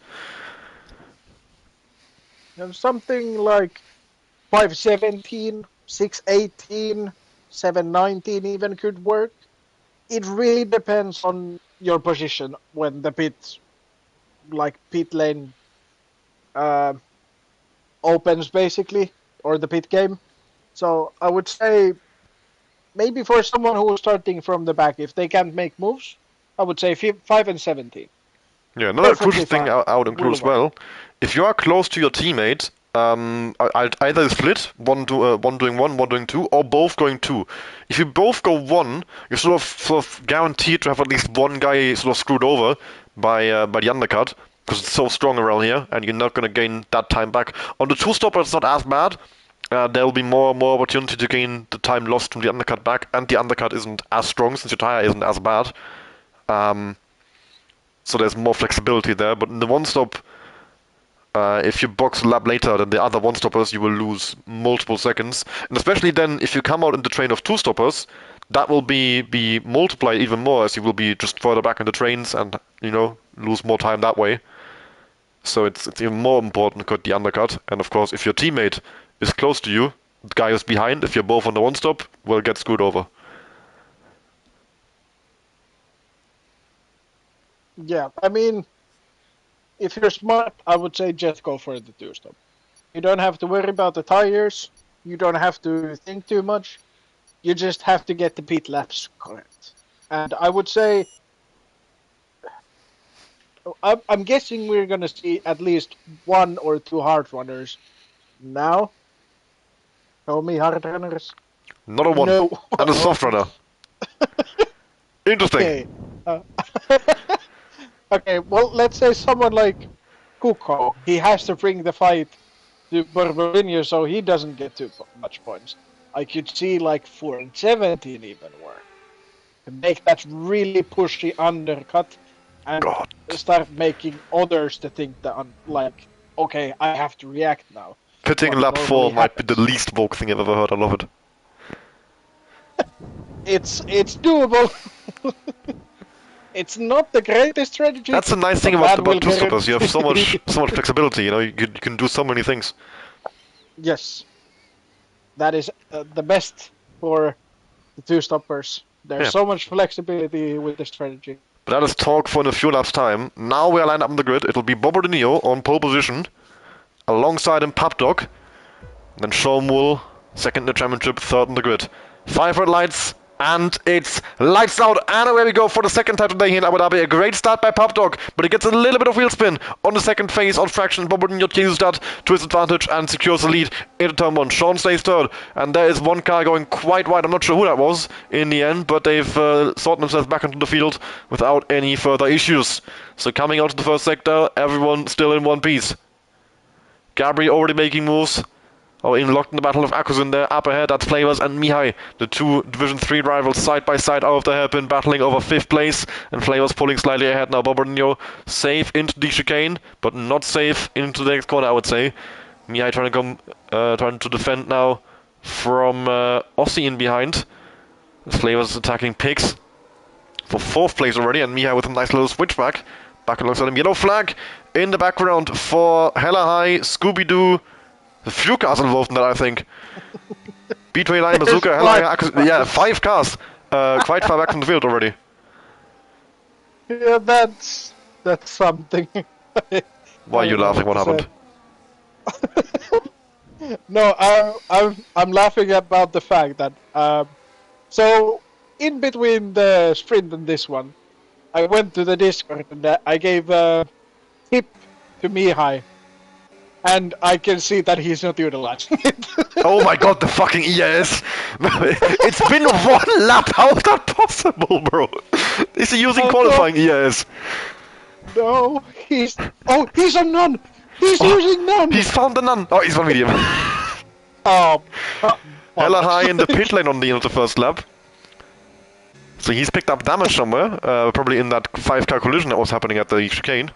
B: And something like 517, 618, 719 even could work. It really depends on your position when the pit lane uh, opens basically, or the pit game. So I would say maybe for someone who is starting from the back, if they can't make moves, I would say 5 and 17.
A: Yeah, another crucial
B: Perfectly
A: thing
B: fine.
A: I would include
B: Will
A: as
B: work.
A: well. If you are close to your teammate, I'd either split one doing one doing two, or both going two. If you both go one, you're sort of guaranteed to have at least one guy sort of screwed over by the undercut because it's so strong around here, and you're not gonna gain that time back. On the two stopper, it's not as bad. There'll be more opportunity to gain the time lost from the undercut back, and the undercut isn't as strong since your tire isn't as bad. Um, so there's more flexibility there. But in the one stop, if you box a lap later than the other one stoppers, you will lose multiple seconds. And especially then, if you come out in the train of two stoppers, that will be multiplied even more as you will be just further back in the trains and lose more time that way. So it's even more important to cut the undercut. And of course, if your teammate is close to you, the guy who's behind, if you're both on the one stop, will get screwed over.
B: Yeah, I mean, if you're smart, I would say just go for the two stop. You don't have to worry about the tires. You don't have to think too much. You just have to get the pit laps correct. And I would say, I'm guessing we're going to see at least one or two hard runners now. Show me hard runners.
A: Not a one.
B: No.
A: And a soft runner. Interesting.
B: Okay. Uh, okay, well, let's say someone like Kuko, he has to bring the fight to Borbodinho so he doesn't get too much points. I could see like 4 and 17 even work. To make that really pushy undercut and
A: God.
B: start making others to think that I'm like, okay, I have to react now.
A: Pitting
B: What
A: in lap
B: normally
A: 4 might be the
B: happens.
A: least woke thing I've ever heard. I love it.
B: It's doable. It's not the greatest strategy,
A: That's the nice thing
B: but that will
A: about two-stoppers. You have
B: guarantee.
A: so much flexibility. You can do so many things.
B: Yes, that is the best for the two stoppers. There's
A: Yeah.
B: so much flexibility with the strategy.
A: But that is talk for in a few laps time. Now we are lined up on the grid. It'll be Bobbardinho on pole position, alongside him Papdog, then Shomwul, second in the championship, third on the grid. 5 red lights, and it's lights out, and away we go for the second time today here in Abu Dhabi. A great start by Papdog, but he gets a little bit of wheel spin on the second phase on traction. Bobbardinho uses that to his advantage and secures the lead into turn 1. Sean stays third, and there is one car going quite wide. I'm not sure who that was in the end, but they've sorted themselves back into the field without any further issues. So coming out of the first sector, everyone still in one piece. Gabri already making moves. In locked in the Battle of Akusun there. Up ahead, that's Flavors and Mihai. The two Division 3 rivals side by side out of the hairpin, battling over 5th place. And Flavors pulling slightly ahead now. Bobbardinho safe into the chicane, but not safe into the next corner, I would say. Mihai trying to defend now from Ossi in behind. Flavors attacking Pigs for 4th place already, and Mihai with a nice little switchback. Back alongside him. Yellow flag in the background for Hella High, Scooby-Doo. A few cars involved in that, I think. B-Tray Line, Bazooka, yeah, 5 cars. Quite far back from the field already.
B: Yeah, that's something.
A: Why are you laughing? What happened?
B: No, I'm laughing about the fact that so in between the sprint and this one, I went to the Discord and I gave a tip to Mihai. And I can see that he's not utilizing it.
A: Oh my god, the fucking EAS! It's been 1 lap! How is that possible, bro? Is he using qualifying EAS?
B: No, he's on none! He's using none!
A: He's found the none! Oh, he's on medium.
B: Oh,
A: Hella High in the pit lane on the end of the first lap. So he's picked up damage somewhere, probably in that 5-car collision that was happening at the chicane.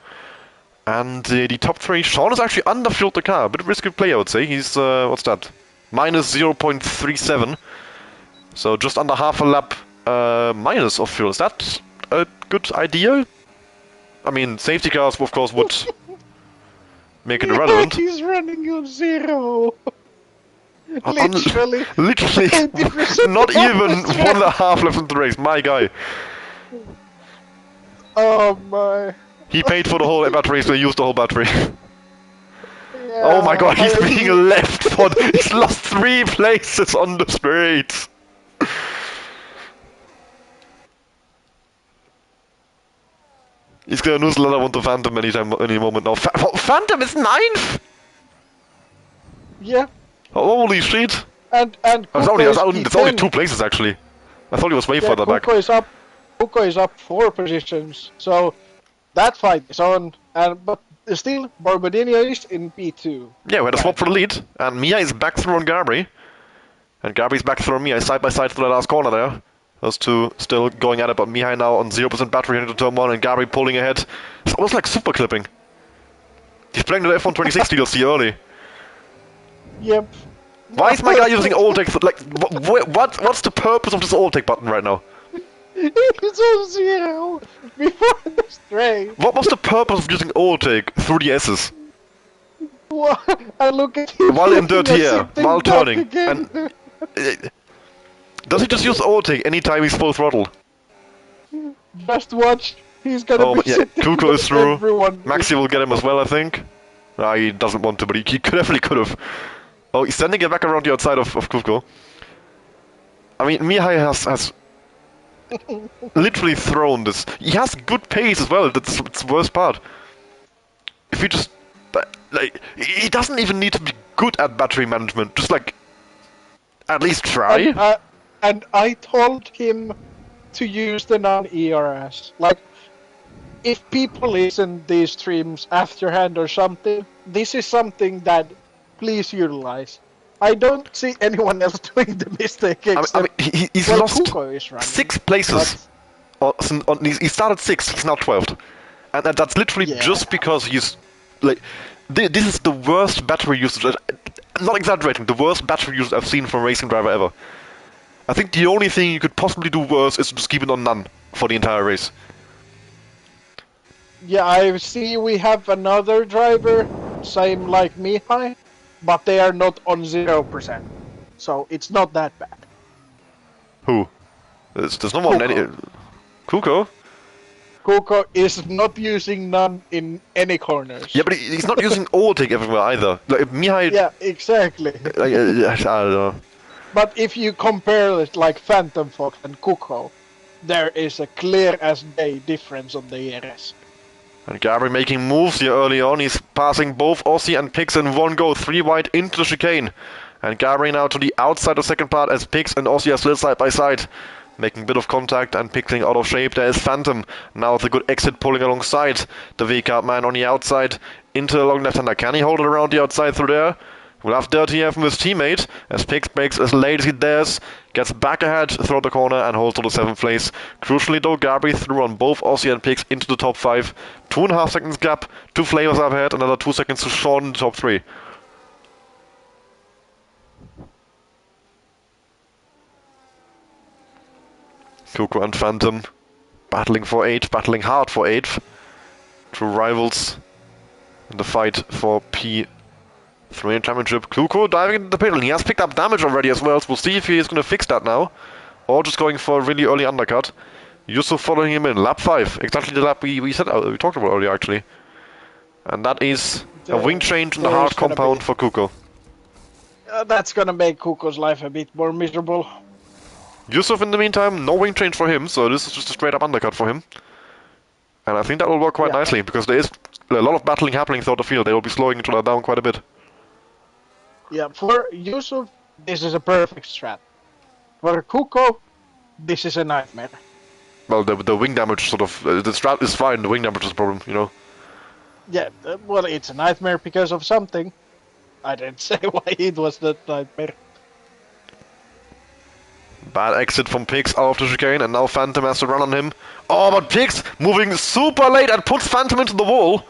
A: And the top 3, Sean is actually underfueled the car. A bit of risky play, I would say. He's, what's that? Minus 0.37. So just under half a lap minus of fuel. Is that a good idea? I mean, safety cars, of course, would make it irrelevant.
B: He's running on 0. Literally.
A: Literally. Not even 1.5 left in the race. My guy.
B: Oh my.
A: He paid for the whole battery, so he used the whole battery.
B: Yeah,
A: Oh my god, he's being left for... He's lost 3 places on the straight. He's gonna lose another one to Phantom any moment now. Phantom is 9th?
B: Yeah.
A: Holy shit.
B: And
A: It's only 2 places actually. I thought he was way further back.
B: Kuko is up 4 positions, so that fight is on. But still, Borbardinho is in P2.
A: Yeah, we had a swap for the lead, and Mia is back through on Gabri. And Gabri's back through on Mia, side by side to the last corner there. Those two still going at it, but Mihai now on 0% battery into turn 1, and Gabri pulling ahead. It's almost like super clipping. He's playing the F1 2060 you'll see early.
B: Yep.
A: Why is my guy using all-take? Like, what's the purpose of this all-take button right now?
B: He's on 0 before the straight.
A: What was the purpose of using all-take through the S's?
B: And look at him
A: While in dirty air, while turning.
B: again.
A: And, does he just use all-take anytime he's full throttle?
B: Just watch. He's gonna be
A: Yeah,
B: sitting
A: Kuko is through.
B: everyone.
A: Maxi will get him as well, I think. Nah, he doesn't want to, but he definitely could have. Oh, he's sending it back around the outside of Kuko. I mean, Mihai has literally thrown this. He has good pace as well, that's the worst part. If you just... Like, he doesn't even need to be good at battery management, just like... At least try.
B: And I told him to use the non-ERS. Like, if people listen these streams afterhand or something, this is something that please utilize. I don't see anyone else doing the mistake except
A: he's
B: well,
A: lost
B: Kuko is running
A: 6 places.
B: but
A: He started 6th, he's now 12th. And that's literally
B: yeah,
A: just because he's like, this is the worst battery usage. I'm not exaggerating. The worst battery usage I've seen from a racing driver ever. I think the only thing you could possibly do worse is to just keep it on none for the entire race.
B: yeah. I see we have another driver, same like Mihai, but they are not on 0%, so it's not that bad.
A: Who? There's no one. Kuko?
B: Kuko is not using none in any corners.
A: Yeah, but he's not using overtake everywhere either. Like Mihai.
B: Yeah, exactly.
A: I don't know.
B: But if you compare it like Phantom Fox and Kuko, there is a clear as day difference on the ERS.
A: And Gabri making moves here early on. He's passing both Aussie and Pix in one go, 3 wide into the chicane. And Gabri now to the outside of second part as Pix and Aussie are still side by side. Making a bit of contact and pixeling out of shape. There is Phantom. Now with a good exit pulling alongside the V-Card man on the outside into the long left-hander. Can he hold it around the outside through there? We'll have Dirty F from his teammate as Pix breaks as late as he dares. Gets back ahead through the corner and holds to the 7th place. Crucially though, Gabri threw on both Aussie and Pix into the top 5. 2.5 seconds gap. 2 flavors up ahead. Another 2 seconds to Sean in the top 3. Kuko and Phantom battling for 8th, battling hard for 8th. True rivals in the fight for P3 championship. Kuko diving into the pit, and he has picked up damage already as well, so we'll see if he is going to fix that now. Or just going for a really early undercut. Yusuf following him in. Lap 5, exactly the lap we talked about earlier actually. And that is a wing change in the hard compound for Kuko.
B: That's gonna make Kuko's life a bit more miserable.
A: Yusuf, in the meantime, no wing change for him, so this is just a straight up undercut for him. And I think that will work quite nicely, because there is a lot of battling happening throughout the field. They will be slowing each other down quite a bit.
B: Yeah, for Yusuf, this is a perfect strat. For Kuko, this is a nightmare.
A: Well, the wing damage sort of... the strat is fine, the wing damage is a problem, you know.
B: Yeah, well, it's a nightmare because of something. I didn't say why it was that nightmare.
A: Bad exit from Pix out of the chicane, and now Phantom has to run on him. Oh, but Pix moving super late and puts Phantom into the wall.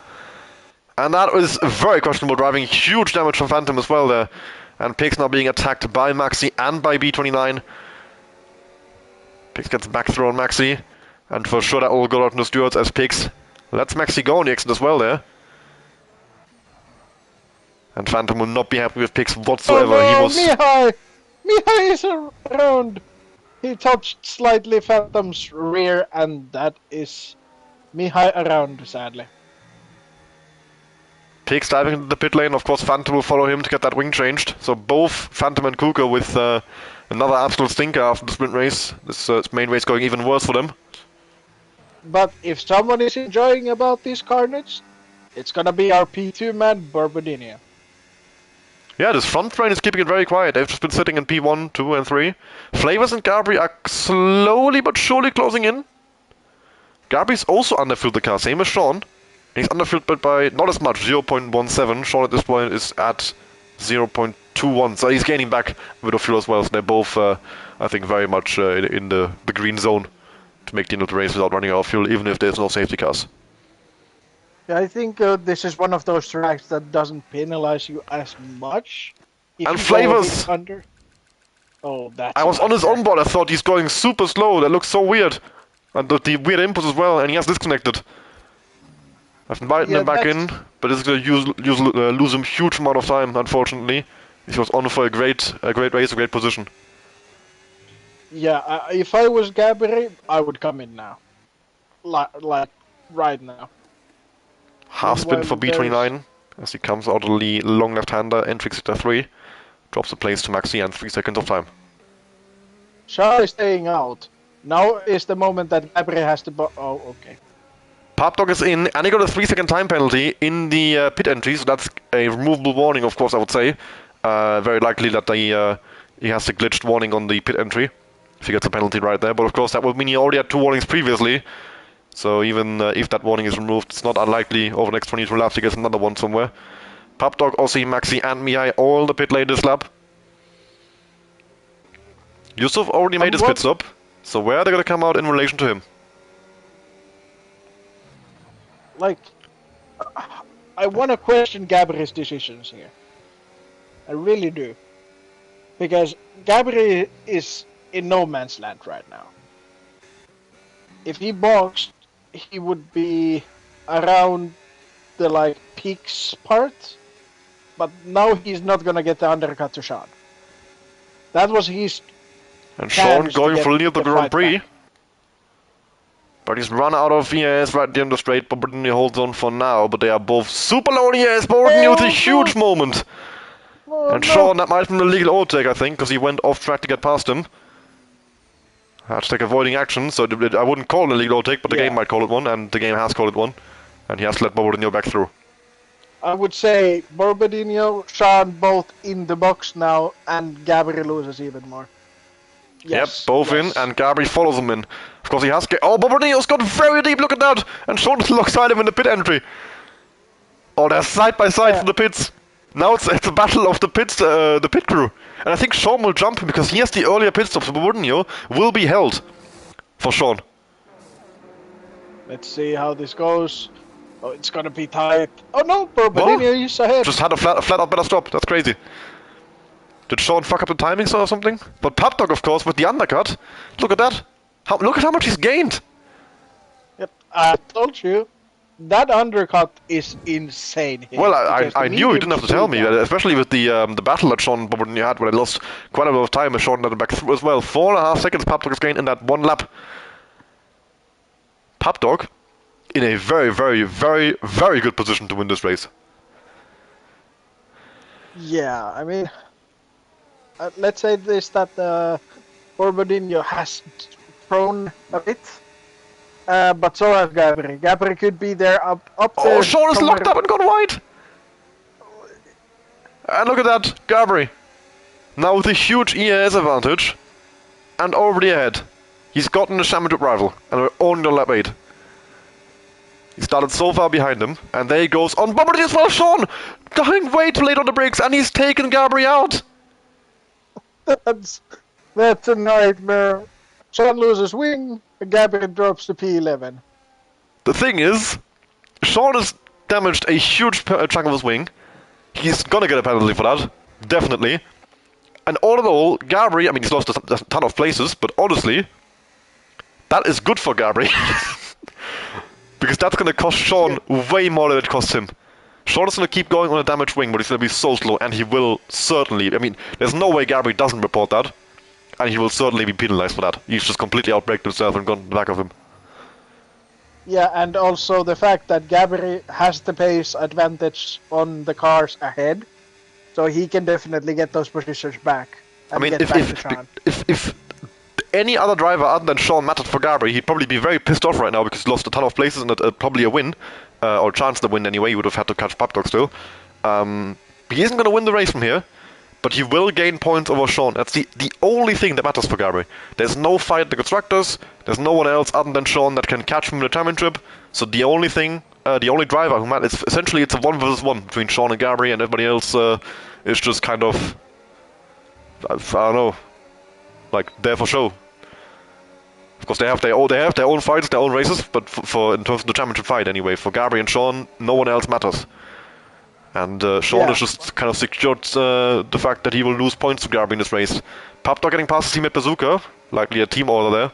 A: And that is very questionable driving. Huge damage from Phantom as well there. And Pix now being attacked by Maxi and by B29. Pix gets back through on Maxi. And for sure that will go out in the stewards as Pix lets Maxi go on the exit as well there. And Phantom will not be happy with Pix whatsoever.
B: Oh no,
A: He was...
B: Mihai is around! He touched slightly Phantom's rear, and that is Mihai around, sadly.
A: Pix diving into the pit lane. Of course, Phantom will follow him to get that wing changed. So both Phantom and Kuko with another absolute stinker after the sprint race. This main race going even worse for them.
B: But if someone is enjoying about this carnage, it's gonna be our P2 man, Bourboninia.
A: Yeah, this front train is keeping it very quiet. They've just been sitting in P1, 2, and 3. Flavors and Gabri are slowly but surely closing in. Gabri's also underfilled the car, same as Sean. He's underfilled but by not as much, 0.17. Sean at this point is at 0.21, so he's gaining back a bit of fuel as well. So they're both, I think, very much in the green zone to make the end of the race without running out of fuel, even if there's no safety cars.
B: Yeah, I think this is one of those tracks that doesn't penalize you as much.
A: And Flavors!
B: Under. Oh, that's...
A: I was on his onboard, I thought he's going super slow, that looks so weird. And the weird input as well, and he has disconnected. I've invited him back in, but it's going to lose him huge amount of time, unfortunately. He was on for a great race, a great position.
B: Yeah, if I was Gabri, I would come in now. Like right now.
A: Half spin for B29 as he comes out of the long left-hander, entry sector 3. Drops the place to Maxi and 3 seconds of time.
B: Shah is staying out. Now is the moment that Gabri has to... Oh, okay.
A: Papdog is in, and he got a 3-second time penalty in the pit entry, so that's a removable warning, of course, I would say. Very likely that he has a glitched warning on the pit entry. if he gets a penalty right there. But of course, that would mean he already had 2 warnings previously. So even if that warning is removed, it's not unlikely over the next 22 laps he gets another one somewhere. Papdog, Ossi, Maxi, and Mihai all in the pit lane this lap. Yusuf already made his pit stop. So where are they going to come out in relation to him?
B: Like, I want to question Gabriel's decisions here. I really do. Because Gabriel is in no man's land right now. If he boxed, he would be around the like peaks part. But now he's not gonna get the undercut to Sean. That was his.
A: And Sean going for lead of the Grand Prix.
B: Back.
A: But he's run out of EAS right at the end of the straight. Bobornio holds on for now, but they are both super low on EAS. Bobornio with a huge moment. And Sean, that might have been a legal overtake, I think, because he went off track to get past him. Hashtag avoiding action, so I wouldn't call it a legal overtake, but the game might call it one, and the game has called it one. And he has to let Bobornio back through.
B: I would say Borbadinho, Sean both in the box now, and Gabriel loses even more.
A: Yes, yep, both in, and Gabriel follows him in. Of course, he has to. Oh, Bobornio's got very deep, look at that! And Sean is alongside him in the pit entry. Oh, they're side by side from the pits. Now it's a battle of the pits, the pit crew. And I think Sean will jump because he has the earlier pit stop, so Bobornio will be held for Sean.
B: Let's see how this goes. Oh, it's gonna be tight. Oh no, Bobornio is ahead.
A: Just had a flat out better stop. That's crazy. Did Sean fuck up the timings or something? But Papdog, of course, with the undercut. Look at that. Look at how much he's gained.
B: Yep, I told you. That undercut is insane here.
A: Well, I knew you didn't have to tell me, especially with the battle that Sean Bobornio had when I lost quite a lot of time as Sean let him back through as well. 4.5 seconds Papdog has gained in that one lap. Papdog in a very, very, very, very good position to win this race.
B: Yeah, I mean, let's say this, that Borbadinho has thrown a bit. But so has Gabriel. Gabriel could be there up there.
A: Oh, Sean is locked up and gone wide! And look at that, Gabriel. Now with a huge EAS advantage. And already ahead. He's gotten a championship rival. And we're only on lap 8. He started so far behind him. And there he goes on Bobornio as well, Sean! Going way too late on the brakes and he's taken Gabriel out!
B: That's a nightmare. Sean loses wing. Gabriel drops to P11.
A: The thing is, Sean has damaged a huge chunk of his wing. He's gonna get a penalty for that, definitely. And all in all, Gabriel, I mean, he's lost a ton of places, but honestly, that is good for Gabriel. Because that's gonna cost Sean way more than it costs him. Sean is gonna keep going on a damaged wing, but he's gonna be so slow, and he will certainly, I mean, there's no way Gabriel doesn't report that. And he will certainly be penalized for that. He's just completely outbraked himself and gone to the back of him.
B: Yeah, and also the fact that Gabriel has the pace advantage on the cars ahead, so he can definitely get those positions back.
A: I mean, if any other driver other than Sean mattered for Gabriel, he'd probably be very pissed off right now because he lost a ton of places and probably a win, or chance to win anyway. He would have had to catch Papdog still. He isn't going to win the race from here. But he will gain points over Sean. That's the only thing that matters for Gabriel. There's no fight at the constructors. There's no one else other than Sean that can catch him in the championship. So the only thing, the only driver who matters, essentially it's a 1 versus 1 between Sean and Gabriel, and everybody else is just kind of, I don't know, like there for show. Of course, they have their own fights, their own races, but for in terms of the championship fight anyway, for Gabriel and Sean, no one else matters. And Sean has just kind of secured the fact that he will lose points to Gabriel in this race. Papdog getting past his teammate Bazooka, likely a team order there.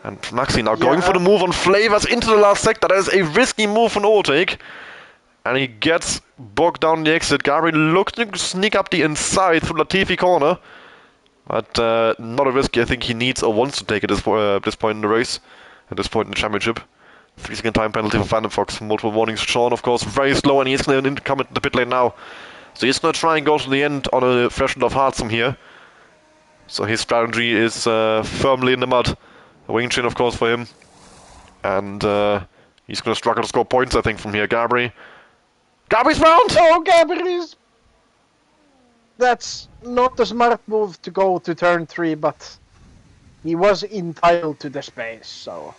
A: And Maxi now going for the move on Flavors into the last sector. That is a risky move on overtake. And he gets bogged down the exit. Gabriel looking to sneak up the inside through Latifi corner. But not a risk I think he needs or wants to take at this point in the race. At this point in the championship. 3-second time penalty for Phantom Fox. Multiple warnings. Sean, of course, very slow, and he's going to come into the pit lane now. So he's going to try and go to the end on a fresh of hearts from here. So his strategy is firmly in the mud. A wing chin, of course, for him. And he's going to struggle to score points, I think, from here. Gabriel's round!
B: Oh, Gabriel's... That's not a smart move to go to turn 3, but He was entitled to the space, so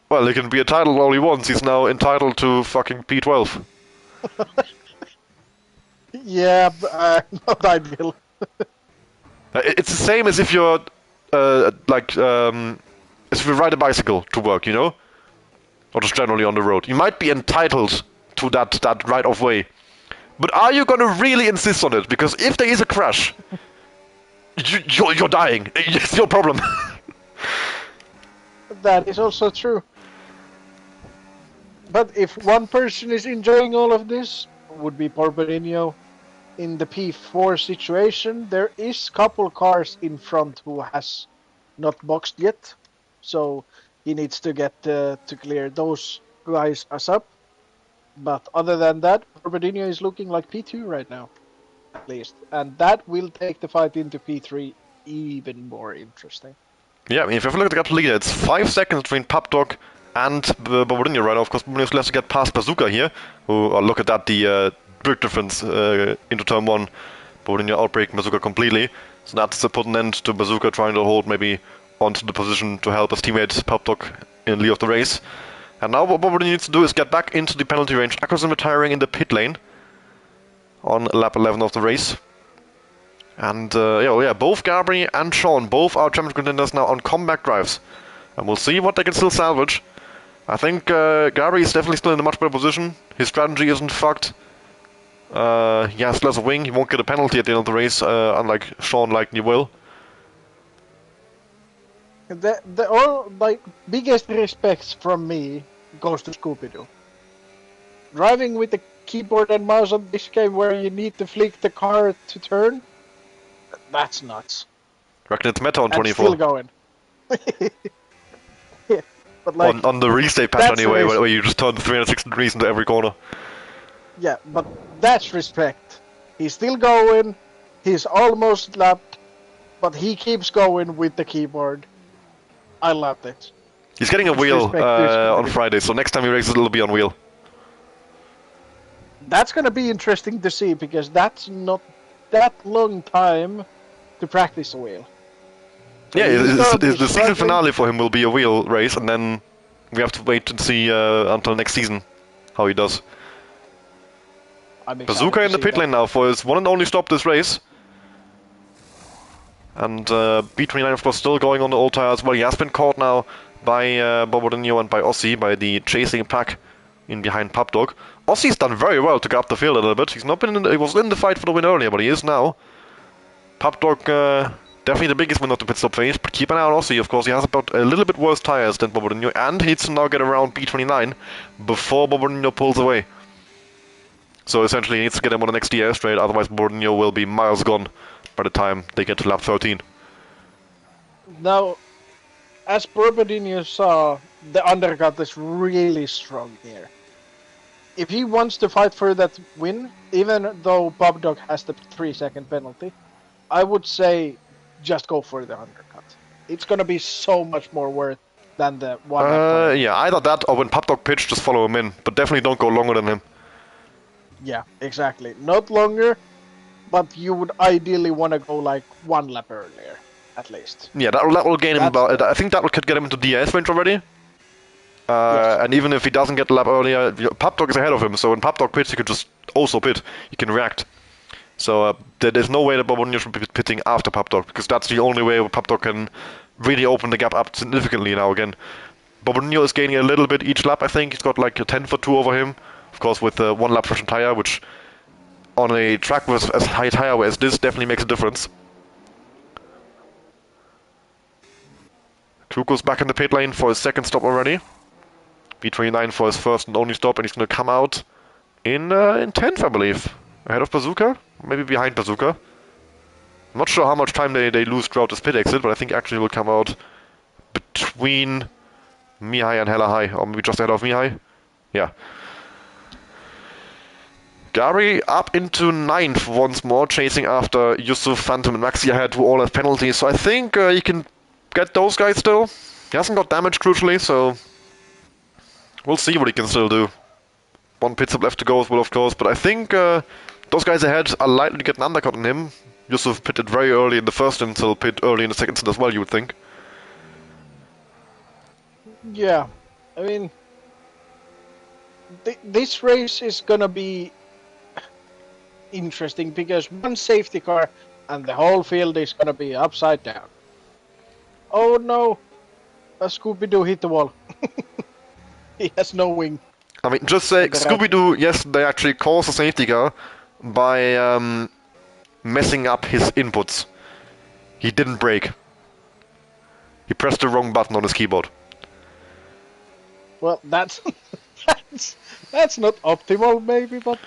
A: Well, he can be entitled all he wants. He's now entitled to fucking P12.
B: yeah, not ideal.
A: It's the same as if you're, as if you ride a bicycle to work, you know? Or just generally on the road. You might be entitled to that right of way. But are you gonna really insist on it? Because if there is a crash, you're dying. It's your problem.
B: That is also true. But if one person is enjoying all of this, would be Porperinho. In the P4 situation, there is couple cars in front who has not boxed yet, so he needs to get to clear those guys us up. But other than that, Porperinho is looking like P2 right now, at least, and that will take the fight into P3 even more interesting.
A: Yeah, I mean, if you have a look at the gap leader, it's 5 seconds between Papdog and Bobodinho right now. Of course, Bobodinho still has to get past Bazooka here. Look at that, the big difference into turn 1. Bobodinho outbreaking Bazooka completely. So that's to put an end to Bazooka trying to hold maybe onto the position to help his teammate Papdog in lead of the race. And now what Bobodinho needs to do is get back into the penalty range. Akkosen retiring in the pit lane on lap 11 of the race. And both Gabri and Sean, both are championship contenders now on comeback drives. And we'll see what they can still salvage. I think Gabri is definitely still in a much better position. His strategy isn't fucked. He has less wing, he won't get a penalty at the end of the race, unlike Sean likely will.
B: The all like biggest respects from me goes to Scooby-Doo. Driving with the keyboard and mouse on this game where you need to flick the car to turn, that's nuts.
A: Reckon it's meta on
B: And
A: 24.
B: still going. Yeah, but like
A: on the restate patch
B: that's
A: anyway, where you just turn 360 degrees into every corner.
B: yeah, but that's respect. He's still going. He's almost lapped, but he keeps going with the keyboard. I love it.
A: He's getting a
B: It's
A: wheel
B: respect,
A: on Friday, so next time he races it'll be on wheel.
B: That's gonna be interesting to see because that's not that long time to practice a wheel.
A: Yeah,
B: He's gonna be
A: the season
B: struggling.
A: finale for him will be a wheel race, and then we have to wait and see until next season how he does.
B: I'm excited
A: Bazooka
B: to
A: in the
B: see
A: pit
B: that.
A: lane now for his one and only stop this race. And B29 of course still going on the old tire as well. He has been caught now by Bobodinho and by Ossi, by the chasing pack in behind Papdog. Ossi's done very well to get up the field a little bit. He's not been he was in the fight for the win earlier, but he is now. Papdog definitely the biggest win of the pit stop phase, but keep an eye on Ossi, of course. He has about a little bit worse tires than Bobodinho, and he needs to now get around B29 before Bobodinho pulls away. So essentially he needs to get him on the next DRS straight, otherwise Bobodinho will be miles gone by the time they get to lap 13.
B: Now, as Borbadinho saw, the undercut is really strong here. If he wants to fight for that win, even though Bob Dog has the 3-second penalty, I would say just go for the undercut. It's gonna be so much more worth than the one.
A: Yeah, either that or when Papdog pitch, just follow him in, but definitely don't go longer than him.
B: Yeah, exactly. Not longer, but you would ideally want to go like one lap earlier, at least.
A: Yeah, that will gain him about. I think that could get him into DRS range already.
B: Yes.
A: And even if he doesn't get a lap earlier, Papdog is ahead of him, so when Papdog pits, he could just also pit. He can react. So there's no way that Bobodinho should be pitting after Papdog, because that's the only way where Papdog can really open the gap up significantly now again. Bobodinho is gaining a little bit each lap, I think. He's got like a 10 for 2 over him. Of course, with the one lap fresh tire, which on a track with as high tire as this definitely makes a difference. Tuco's back in the pit lane for his second stop already. B29 for his first and only stop, and he's going to come out in 10th, I believe. Ahead of Bazooka? Maybe behind Bazooka. I'm not sure how much time they lose throughout this pit exit, but I think actually will come out between Mihai and Hella High, or maybe just ahead of Mihai. Yeah. Gary up into 9th once more, chasing after Yusuf, Phantom, and Maxi ahead, who all have penalties. So I think he can get those guys still. He hasn't got damage, crucially, so we'll see what he can still do. One pit stop left to go as well, of course, but I think those guys ahead are likely to get an undercut on him. Yusuf pitted very early in the first stint, so he'll pit early in the second stint as well, you would think.
B: Yeah, I mean, this race is gonna be interesting because one safety car and the whole field is gonna be upside down. Oh no, a Scooby-Doo hit the wall. He has no wing.
A: I mean, just say Scooby-Doo yesterday actually caused a safety car by messing up his inputs. He didn't brake. He pressed the wrong button on his keyboard.
B: Well, that's that's not optimal, maybe, but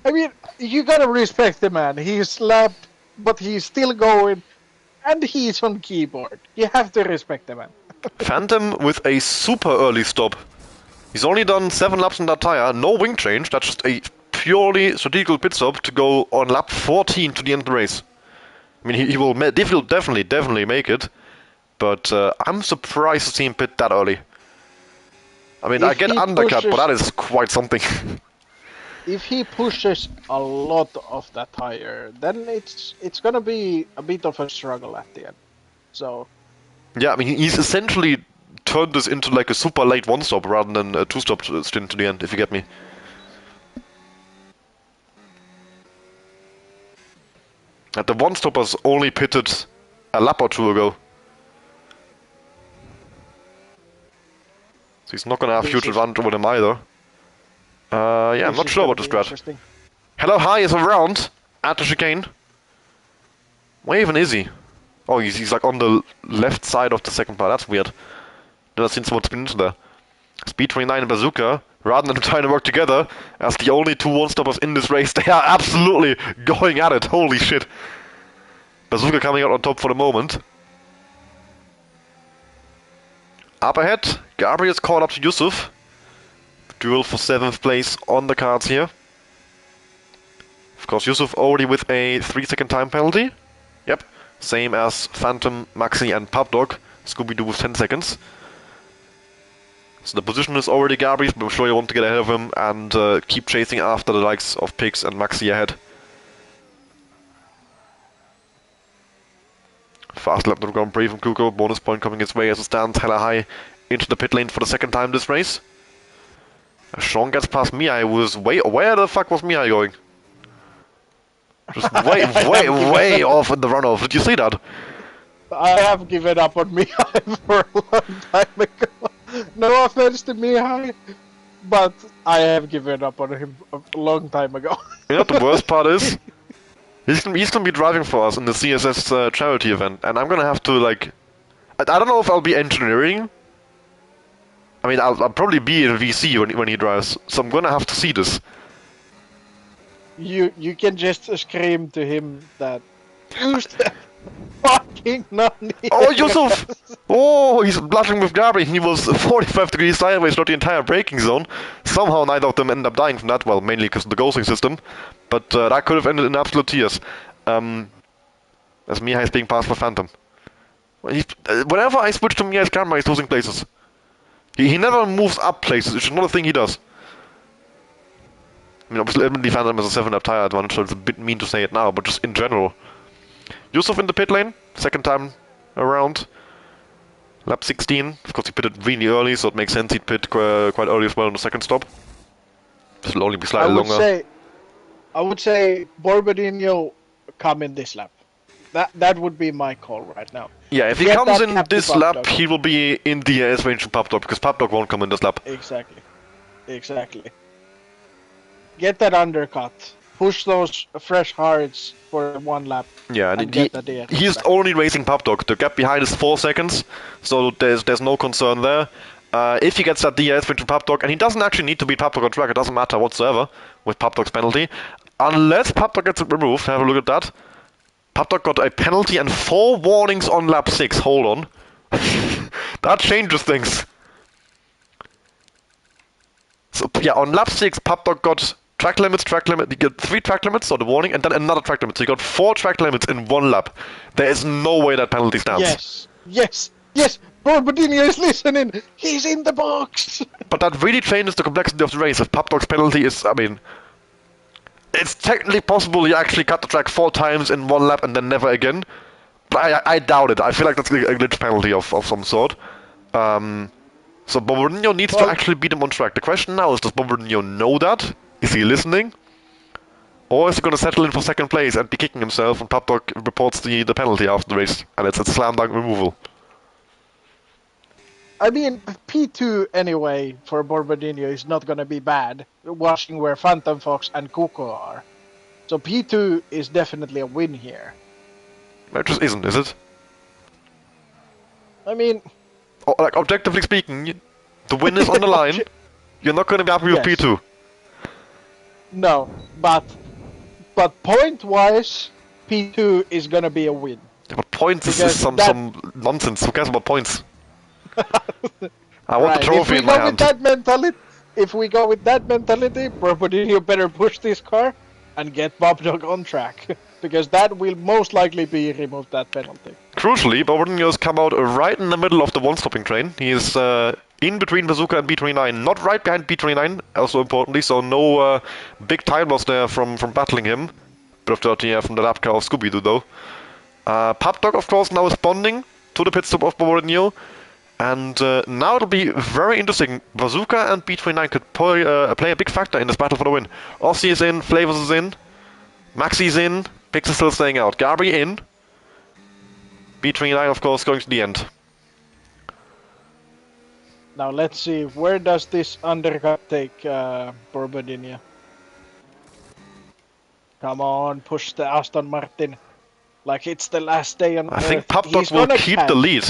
B: I mean, you gotta respect the man. He's slapped, but he's still going, and he's on keyboard. You have to respect the man.
A: Phantom with a super early stop. He's only done 7 laps on that tire, no wing change, that's just a purely strategical pit stop to go on lap 14 to the end of the race. I mean, he will definitely make it, but I'm surprised to see him pit that early. I mean, I get undercut, but that is quite something.
B: If he pushes a lot of that tire, then it's gonna be a bit of a struggle at the end. So.
A: Yeah, I mean, he's essentially turned this into like a super late one-stop rather than a two-stop stint to the end, if you get me. And the one-stoppers only pitted a lap or two ago. So he's not gonna have huge advantage over them either. Yeah, I'm not sure about the strat. Hello High is around at the chicane. Where even is he? Oh, he's like on the left side of the second part. That's weird. Never seen someone spin into there. Speed 29 and Bazooka, rather than trying to work together as the only two one-stoppers in this race, they are absolutely going at it. Holy shit. Bazooka coming out on top for the moment. Up ahead, Gabriel's caught up to Yusuf. Duel for 7th place on the cards here. Of course, Yusuf already with a 3-second time penalty. Yep, same as Phantom, Maxi and Pubdog. Scooby-Doo with 10 seconds. So the position is already Gabriel's, but I'm sure you want to get ahead of him and keep chasing after the likes of Pix and Maxi ahead. Fast lap to Grand Prix from Kuko, bonus point coming his way as it stands hella high into the pit lane for the second time this race. Sean gets past Mihai, who was way... Where the fuck was Mihai going? Just way off in the runoff. Did you see that?
B: I have given up on Mihai for a long time ago. No offense to Mihai, but I have given up on him a long time ago.
A: You know what the worst part is? He's gonna be driving for us in the CSS charity event, and I'm gonna have to, like... I don't know if I'll be engineering. I mean, I'll probably be in VC when he drives, so I'm gonna have to see this.
B: You can just scream to him that... Use the fucking non.
A: Oh, Yusuf! Oh, he's blushing with Gabriel. He was 45 degrees sideways, not the entire braking zone. Somehow neither of them ended up dying from that, well, mainly because of the ghosting system. But that could have ended in absolute tears. As Mihai is being passed by Phantom. Whenever I switch to Mihai's camera, he's losing places. He never moves up places, it's not a thing he does. I mean, obviously, admittedly, Phantom has a 7-lap tire advantage, so it's a bit mean to say it now, but just in general. Yusuf in the pit lane, second time around. Lap 16. Of course, he pitted really early, so it makes sense he'd pit quite early as well on the second stop. This will only be slightly longer.
B: I would say Borbadinho come in this lap. That would be my call right now.
A: Yeah, if he comes in this lap, he will be in DRS range from Pubdog, because Pubdog won't come in this lap.
B: Exactly. Get that undercut. Push those fresh hards for one lap.
A: Yeah, and he's only racing Pubdog. The gap behind is 4 seconds, so there's no concern there. If he gets that DRS range from Pubdog, and he doesn't actually need to beat Pubdog on track, it doesn't matter whatsoever with Pubdog's penalty. Unless Pubdog gets it removed, have a look at that. Pubdog got a penalty and 4 warnings on lap 6. Hold on. That changes things. So, yeah, on lap 6, Pubdog got track limit. He got 3 track limits, so the warning, and then another track limit. So he got 4 track limits in 1 lap. There is no way that penalty stands.
B: Yes! Borbadinho is listening! He's in the box!
A: But that really changes the complexity of the race. If Pubdog's penalty is, I mean... It's technically possible you actually cut the track 4 times in 1 lap and then never again. But I doubt it. I feel like that's a glitch penalty of some sort. So Bobardino needs to
B: Well,
A: actually beat him on track. The question now is, does Bobardino know that? Is he listening? Or is he going to settle in for second place and be kicking himself when Papdog reports the penalty after the race? And it's a slam dunk removal.
B: I mean, P2 anyway for Borbardino is not going to be bad, watching where Phantom Fox and Kuko are. So P2 is definitely a win here.
A: It just isn't, is it?
B: I mean...
A: Like, objectively speaking, the win is on the line. You're not going to be happy with
B: Yes.
A: P2.
B: No, but point-wise, P2 is going to be a win.
A: Yeah, but points is
B: Because
A: some nonsense. Who cares about points? I want
B: Right,
A: the trophy in my hand.
B: If we go with that mentality, Borbardino better push this car and get Bobdog on track. Because that will most likely be removed, that penalty.
A: Crucially, Bobardino's come out right in the middle of the one-stopping train. He is in between Bazooka and B29, not right behind B29, also importantly, so no big time loss there from battling him. Bit of dirty from the lap car of Scooby-Doo, though. Papdog, of course, now responding to the pit stop of Bobardino. And now it'll be very interesting. Bazooka and B29 could play a big factor in this battle for the win. Aussie is in, Flavors is in, Maxi's in, Pix is still staying out. Gabri in. B29, of course, going to the end.
B: Now let's see, where does this undercut take Borbardino? Come on, push the Aston Martin. Like it's the last day on
A: I think
B: Earth.
A: Papdog will keep the lead.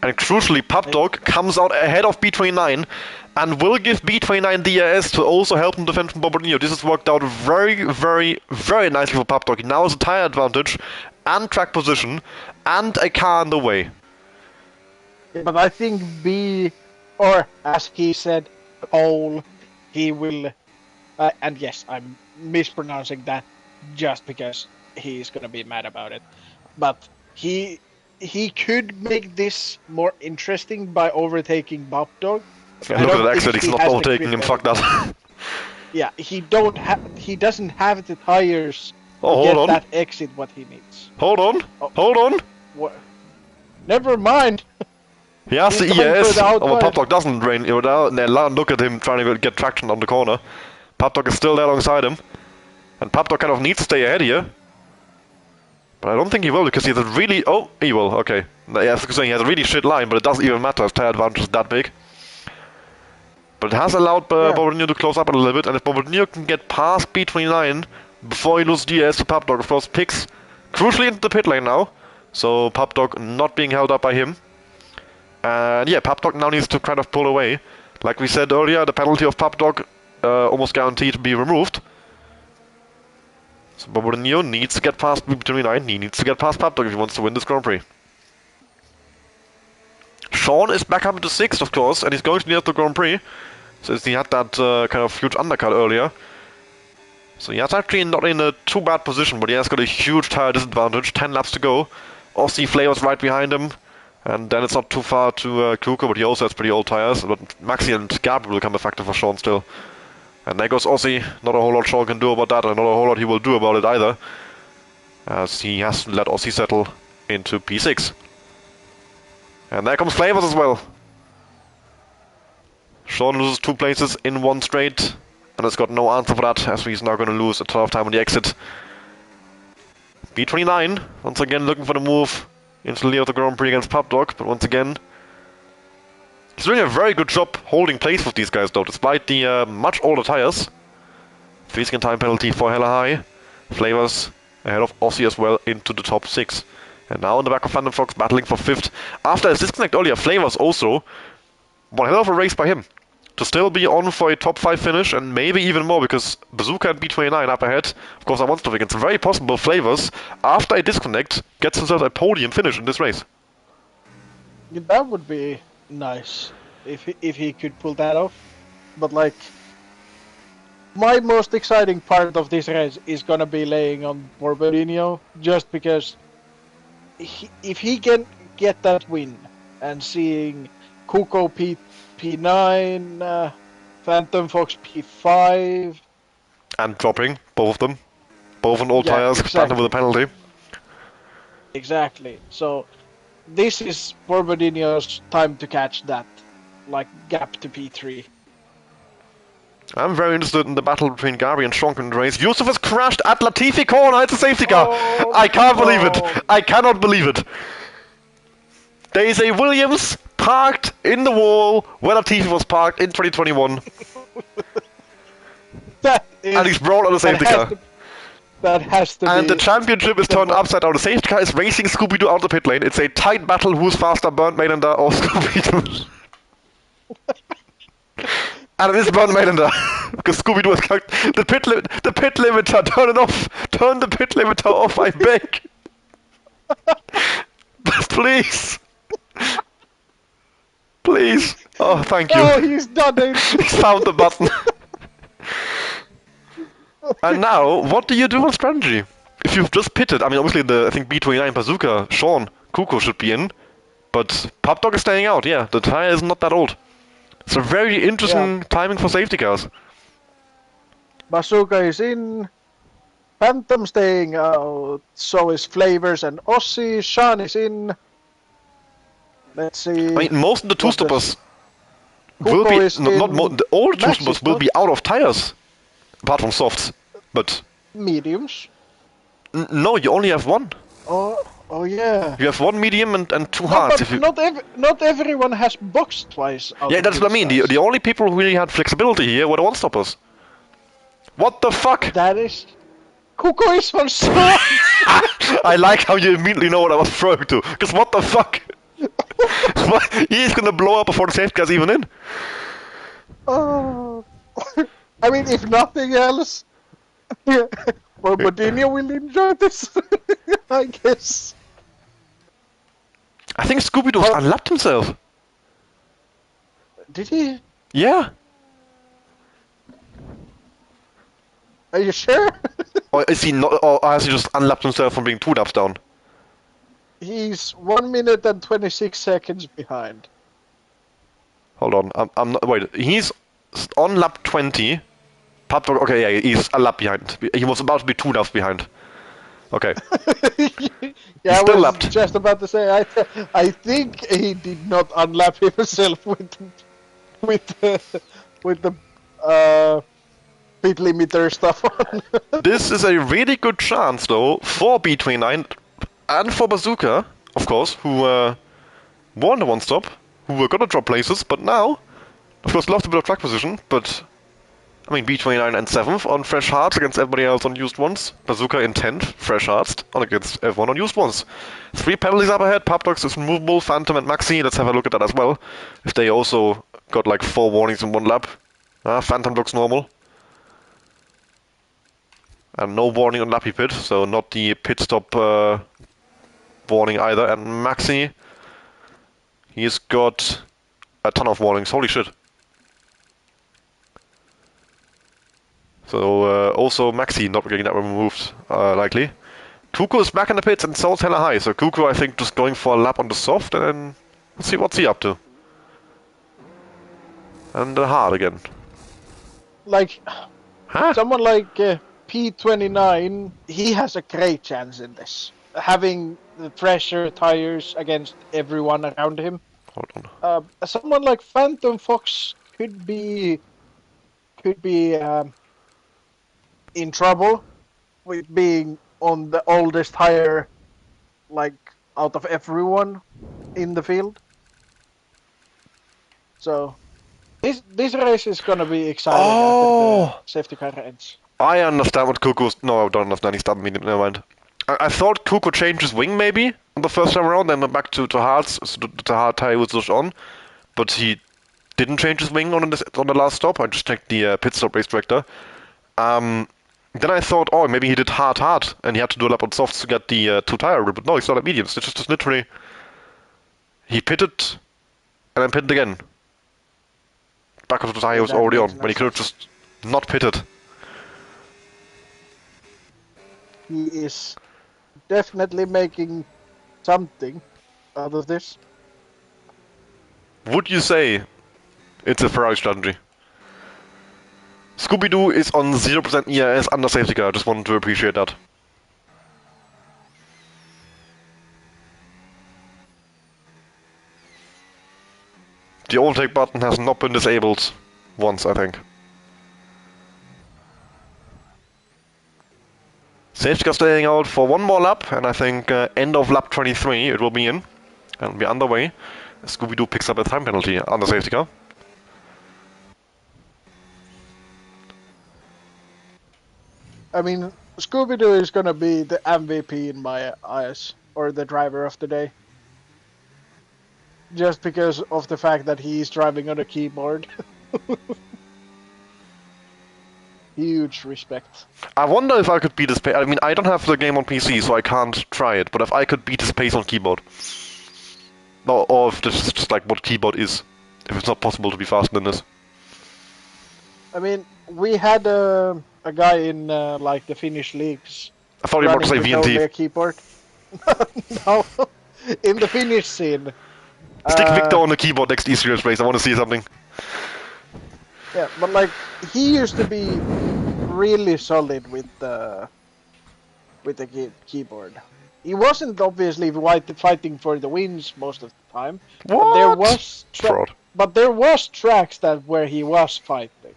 A: And crucially, Papdog comes out ahead of B29 and will give B29 DRS to also help him defend from Bobardino. This has worked out very, very, very nicely for Papdog. He now has a tire advantage and track position and a car in the way.
B: Yeah, but I think or as he said, Cole, he will, and yes, I'm mispronouncing that just because he's gonna be mad about it. But he could make this more interesting by overtaking Bobdog.
A: Yeah, look at that exit, he's not overtaking him, fuck that.
B: Yeah, he doesn't have the tires
A: Oh,
B: to
A: hold
B: get
A: on.
B: that exit what he needs.
A: Hold on,
B: Oh.
A: hold on.
B: What? Never mind.
A: He has the
B: He's going for
A: ES.
B: the
A: Oh,
B: outside.
A: but Papdog doesn't drain. Look at him trying to get traction on the corner. Papdog is still there alongside him. And Papdog kind of needs to stay ahead here. But I don't think he will, because he has a really... Oh, he will, okay. Yeah, I was saying he has a really shit line, but it doesn't even matter if tire advantage is that big. But it has allowed Bobardino to close up a little bit, and if Bobardino can get past B29 before he loses DS to Papdog, of course, picks crucially into the pit lane now. So Papdog not being held up by him. And yeah, Papdog now needs to kind of pull away. Like we said earlier, the penalty of Papdog almost guaranteed to be removed. So Bobardino needs to get past B29, he needs to get past Papdog if he wants to win this Grand Prix. Sean is back up into 6th, of course, and he's going to the Grand Prix, since he had that kind of huge undercut earlier. So he's actually not in a too bad position, but he has got a huge tire disadvantage, 10 laps to go. Aussie Flavors right behind him, and then it's not too far to Kuko, but he also has pretty old tires. But Maxi and Gabriel will become a factor for Sean still. And there goes Aussie, not a whole lot Sean can do about that, and not a whole lot he will do about it either, as he has to let Aussie settle into P6. And there comes Flavors as well. Sean loses 2 places in 1 straight, and has got no answer for that, as he's now going to lose a ton of time on the exit. B29, once again looking for the move into the lead of the Grand Prix against Papdog, but once again, he's doing a very good job holding place with these guys though, despite the much older tires. 3-second time penalty for Hella High. Flavors ahead of Aussie as well into the top 6. And now in the back of Phantom Fox battling for 5th. After his disconnect earlier, Flavors also one hell of a race by him to still be on for a top 5 finish, and maybe even more, because Bazooka and B29 up ahead. Of course, I want to think it's very possible Flavors, after a disconnect, gets himself a podium finish in this race.
B: Yeah, that would be nice if he could pull that off. But like, my most exciting part of this race is gonna be laying on Borbardino, just because if he can get that win and seeing Kuko P9, Phantom Fox P5,
A: And dropping both of them. Both on old
B: Yeah,
A: tires,
B: exactly.
A: Bantam with a penalty.
B: Exactly. So this is Forbadinho's time to catch that, like, gap to P3.
A: I'm very interested in the battle between Gary and Shonk in the race. Yusuf has crashed at Latifi corner. It's a safety car.
B: Oh,
A: I can't believe it.
B: no.
A: I cannot believe it. There is a Williams parked in the wall where Latifi was parked in 2021. And he's brought on a safety car.
B: That has to be.
A: And the championship is turned upside down. The safety car is racing Scooby-Doo out of the pit lane. It's a tight battle who's faster, Bernd Maylander or Scooby-Doo. And it is Bernd Maylander. Because Scooby-Doo has cut the pit limiter, turn it off. Turn the pit limiter off, I beg. Please. Please. Oh, thank you.
B: Oh, he's done it.
A: He's found the button. And now, what do you do on strategy? If you've just pitted, I mean, obviously I think B29, Bazooka, Sean, Kuko should be in, but Pop Dog is staying out, yeah, the tire is not that old. It's a very interesting timing for safety cars.
B: Bazooka is in, Phantom staying out, so is Flavors and Ossie, Sean is in. Let's see.
A: I mean, most of the two-stoppers will
B: Kuko
A: be,
B: is
A: all the
B: Max
A: two-stoppers
B: is
A: will
B: not.
A: be out of tires, apart from softs, but...
B: Mediums.
A: No, you only have one.
B: Oh yeah.
A: You have one medium and two
B: No,
A: hards.
B: but
A: If you...
B: not everyone has boxed twice.
A: Yeah, that's what I mean. The only people who really had flexibility here were the one-stoppers. What the fuck?
B: That is. Kuko is on strike.
A: I like how you immediately know what I was throwing to. Because what the fuck? He's gonna blow up before the safety car's even in.
B: Oh. I mean, if nothing else, Borbodinho will enjoy this. I guess.
A: I think Scooby-Doo unlapped himself.
B: Did he?
A: Yeah.
B: Are you sure?
A: Or is he not? Or has he just unlapped himself from being 2 laps down?
B: He's 1 minute and 26 seconds behind.
A: Hold on. I'm not. Wait. He's on lap 20. Okay, yeah, he's a lap behind. He was about to be 2 laps behind. Okay.
B: Yeah, I
A: still
B: was
A: lapped.
B: just about to say. I think he did not unlap himself with the pit limiter stuff on.
A: This is a really good chance, though, for B29 and for Bazooka, of course, who won the one stop, who were gonna drop places, but now, of course, lost a bit of track position, but I mean, B29 and 7th on fresh hearts against everybody else on used ones. Bazooka in 10th, fresh hearts, on against everyone on used ones. 3 penalties up ahead, Papdox is movable, Phantom and Maxi, let's have a look at that as well. If they also got like 4 warnings in 1 lap. Phantom looks normal. And no warning on Lappy Pit, so not the pit stop warning either. And Maxi, he's got a ton of warnings, holy shit. So also Maxi not getting that removed, likely. Kuko is back in the pits and so's hella high, so Kuko I think just going for a lap on the soft and then let's see what's he up to. And the hard again.
B: Like,
A: Huh?
B: someone like P29, he has a great chance in this. Having the fresher tires against everyone around him.
A: Hold on.
B: Someone like Phantom Fox could be in trouble with being on the oldest tire, like, out of everyone in the field. So this race is gonna be exciting after the safety car ends.
A: I understand what Kuko's... No, I don't understand. He's done medium. Never mind. I thought Kuko changed his wing maybe on the first time around, then went back to hards, so the hard tire was just on. But he didn't change his wing on the last stop. I just checked the pit stop race director. Then I thought, oh, maybe he did hard, and he had to do a lap on softs to get the 2 tire rip. But no, he's not at mediums. It's just literally... He pitted, and then pitted again. Back of the tire was already on, when he could have just not pitted.
B: He is definitely making something out of this.
A: Would you say it's a Ferrari strategy? Scooby-Doo is on 0% ERS under safety car. I just wanted to appreciate that. The overtake button has not been disabled once, I think. Safety car staying out for one more lap, and I think end of lap 23 it will be in and be underway. Scooby-Doo picks up a time penalty on the safety car.
B: I mean, Scooby-Doo is gonna be the MVP in my eyes, or the driver of the day. Just because of the fact that he's driving on a keyboard. Huge respect.
A: I wonder if I could beat his pace. I mean, I don't have the game on PC, so I can't try it, but if I could beat his pace on keyboard. Or if this is just like what keyboard is. If it's not possible to be faster than this.
B: I mean, we had a guy in like the Finnish leagues.
A: I thought you were about to say
B: running with only a
A: VNT.
B: keyboard. No, in the Finnish scene.
A: Stick Victor on the keyboard next E-Series race, I want to see something.
B: Yeah, but like, he used to be really solid with the keyboard. He wasn't obviously fighting for the wins most of the time.
A: What?
B: But there was
A: Fraud.
B: but there was tracks where he was fighting.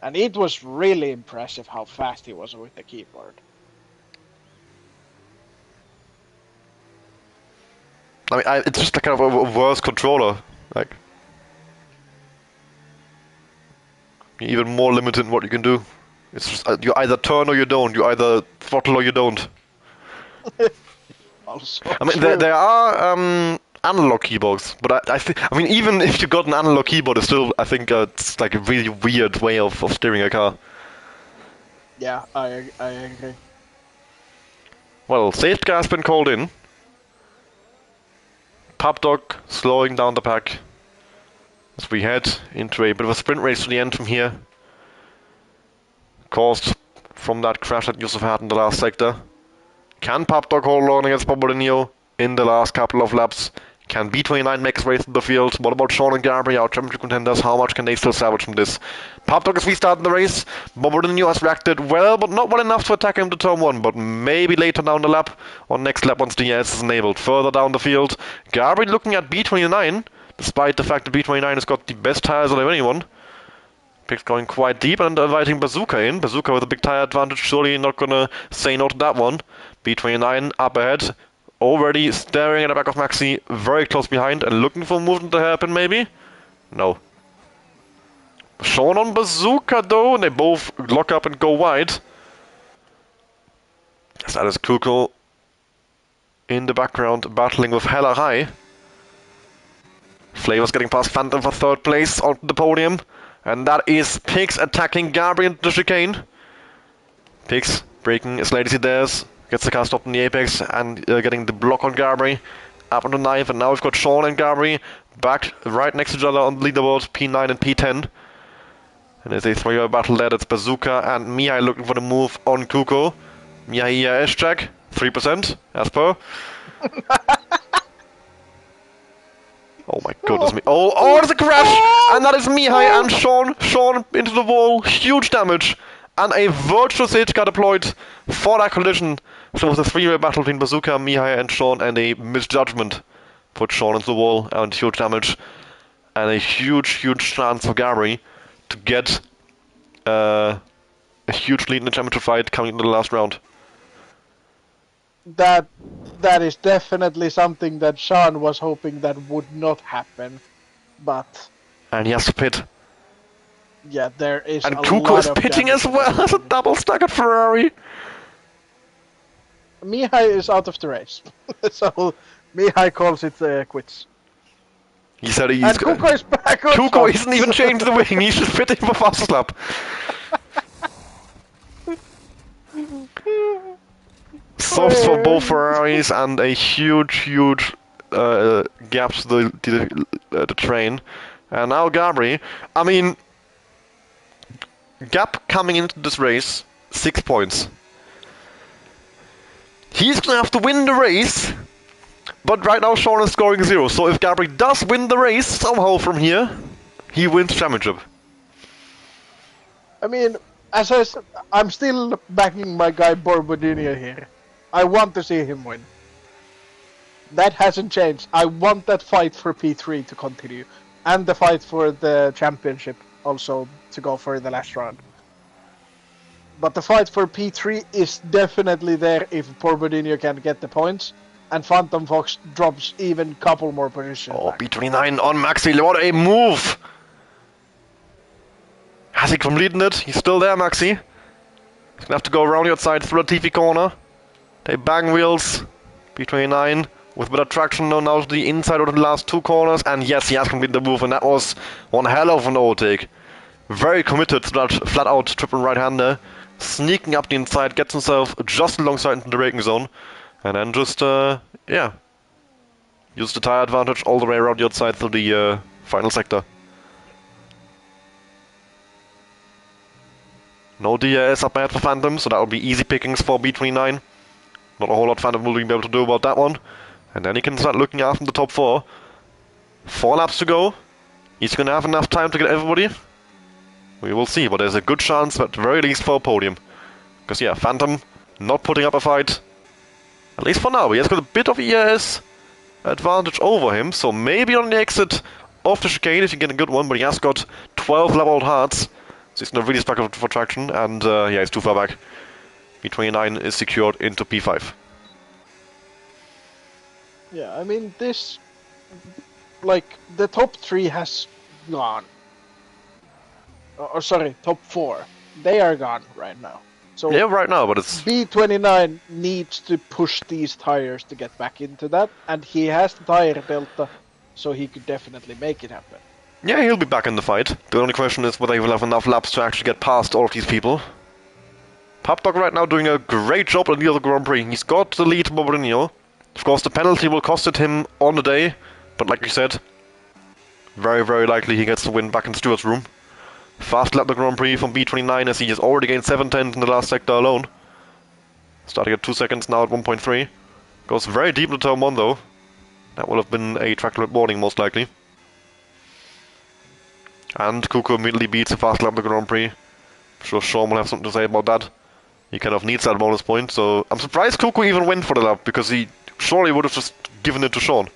B: And it was really impressive how fast he was with the keyboard.
A: I mean, it's just a kind of a worse controller. Like, you're even more limited in what you can do. It's just you either turn or you don't. You either throttle or you don't.
B: Also
A: I mean,
B: true.
A: there are analog keyboards, but I mean, even if you got an analog keyboard, it's still, I think, it's like a really weird way of steering a car.
B: Yeah, I agree.
A: Well, safety car has been called in. Pub Dog slowing down the pack as we head into a bit of a sprint race to the end from here. Caused from that crash that Yusuf had in the last sector. Can Pub Dog hold on against Bombardier in the last couple of laps? Can B29 make his way through the field? What about Sean and Gabri, our championship contenders? How much can they still salvage from this? Pub Dog is restarting the race. Bombardier has reacted well, but not well enough to attack him to turn 1. But maybe later down the lap, or next lap once the ES is enabled. Further down the field, Gabri looking at B29, despite the fact that B29 has got the best tires out of anyone. Picks going quite deep and inviting Bazooka in. Bazooka with a big tire advantage, surely not gonna say no to that one. B29 up ahead. Already staring at the back of Maxi, very close behind, and looking for movement to happen, maybe? No. Sean on Bazooka, though, and they both lock up and go wide. Yes, that is Kuko in the background, battling with Hella High. Flavors getting past Phantom for 3rd place on the podium. And that is Pix attacking Gabri into the chicane. Pix breaking as late as he dares. Gets the car stopped in the apex and getting the block on Gabri. Up on the 9th, and now we've got Sean and Gabri back right next to each other on the leaderboard, P9 and P10. And there's a 3-way battle there. That's Bazooka and Mihai looking for the move on Kuko. Mihai ERS check, 3% as per. Oh my goodness me. Oh, there's a crash! And that is Mihai and Sean. Sean into the wall, huge damage. And a virtual safety car deployed for that collision. So it was a 3-way battle between Bazooka, Mihai and Sean, and a misjudgment put Sean into the wall and huge damage. And a huge chance for Gabri to get a huge lead in the championship fight coming into the last round.
B: That is definitely something that Sean was hoping that would not happen, but
A: And he has to pit.
B: yeah, there is.
A: And
B: a
A: Kuko
B: lot
A: is
B: of
A: pitting as
B: damage.
A: well as a double stack at Ferrari.
B: Mihai is out of the race, so Mihai calls it quits.
A: He said he's
B: And Kuko is back on
A: Kuko
B: top.
A: isn't even changed the wing, he's just pitting for fastest lap. Softs for both Ferraris and a huge gap to the train. And now Gabri. I mean, Gap coming into this race, 6 points. He's gonna have to win the race, but right now Sean is scoring 0. So if Gabri does win the race somehow from here, he wins the championship.
B: I mean, as I said, I'm still backing my guy Borbodinho here. I want to see him win. That hasn't changed. I want that fight for P3 to continue. And the fight for the championship also to go for the last round. But the fight for P3 is definitely there if Borbodinho can get the points. And Phantom Fox drops even a couple more positions
A: Oh,
B: back.
A: B29 on Maxi. What a move! Has he completed it? He's still there, Maxi. He's gonna have to go around the outside through the TV corner. They bang wheels. B29 with better traction now to the inside of the last two corners. And yes, he has completed the move, and that was one hell of an overtake. Very committed to that flat-out triple right-hander. Sneaking up the inside, gets himself just alongside into the braking zone. And then just, yeah, use the tire advantage all the way around the outside through the final sector. No DRS up ahead for Phantom, so that will be easy pickings for B29. Not a whole lot Phantom will be able to do about that one. And then he can start looking after the top four. 4 laps to go. He's going to have enough time to get everybody. We will see, but there's a good chance at the very least for a podium. Because yeah, Phantom not putting up a fight. At least for now. He has got a bit of ERS advantage over him, so maybe on the exit of the chicane if you get a good one, but he has got 12 leveled hearts. So he's not really stuck for traction, and yeah, he's too far back. B29 is secured into P5.
B: Yeah, I mean, this... Like, the top 3 has gone. Or sorry, top 4. They are gone right now. So
A: Yeah, right now, but it's...
B: B29 needs to push these tires to get back into that, and he has the tire delta, so he could definitely make it happen.
A: Yeah, he'll be back in the fight. The only question is whether he will have enough laps to actually get past all of these people. Papdog right now doing a great job at the other Grand Prix. He's got the lead to Bobrinho. Of course, the penalty will cost it him on the day, but like you said, very, very likely he gets the win back in Stewart's room. Fast lap the Grand Prix from B29 as he has already gained 7 tenths in the last sector alone. Starting at 2 seconds, now at 1.3. Goes very deep into turn 1 though. That will have been a track limit warning most likely. And Kuko immediately beats a fast lap the Grand Prix. I'm sure Sean will have something to say about that. He kind of needs that bonus point, so I'm surprised Kuko even went for the lap, because he surely would have just given it to Sean.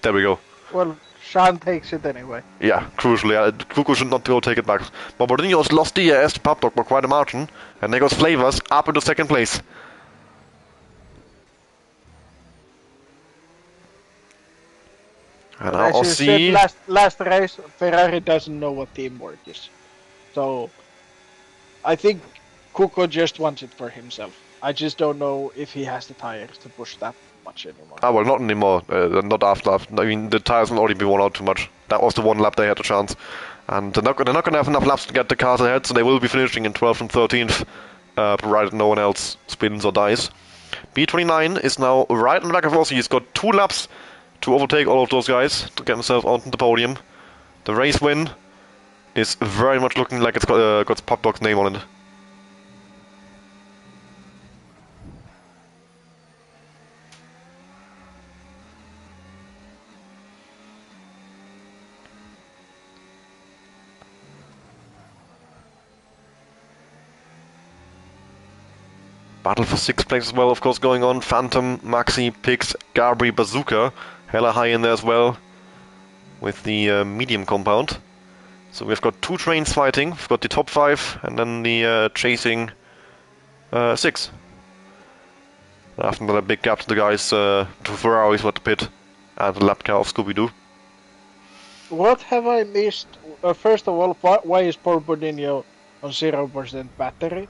A: There we go.
B: Well, Sean takes it anyway.
A: Yeah, crucially, Kuko should not go take it back. But Bordinho's lost the ES to Papdog by quite a margin, and there goes Flavors up into second place. And now
B: As you said, last race, Ferrari doesn't know what teamwork is. So, I think Kuko just wants it for himself. I just don't know if he has the tires to push that much anymore.
A: Ah, well, not anymore. Not after. I mean, the tires will already be worn out too much. That was the one lap they had a chance. And they're not going to have enough laps to get the cars ahead, so they will be finishing in 12th and 13th, provided no one else spins or dies. B29 is now right on the back of Rossi. He's got 2 laps to overtake all of those guys to get himself onto the podium. The race win is very much looking like it's got Papdog's name on it. Battle for 6th place as well, of course, going on. Phantom, Maxi, Pix, Gabri, Bazooka. Hella high in there as well with the medium compound. So we've got 2 trains fighting. We've got the top 5 and then the chasing 6. After that big gap to the guys, to Ferraris at the pit and the lap car of Scooby-Doo.
B: What have I missed? First of all, why is Paul Bodinho on 0% battery?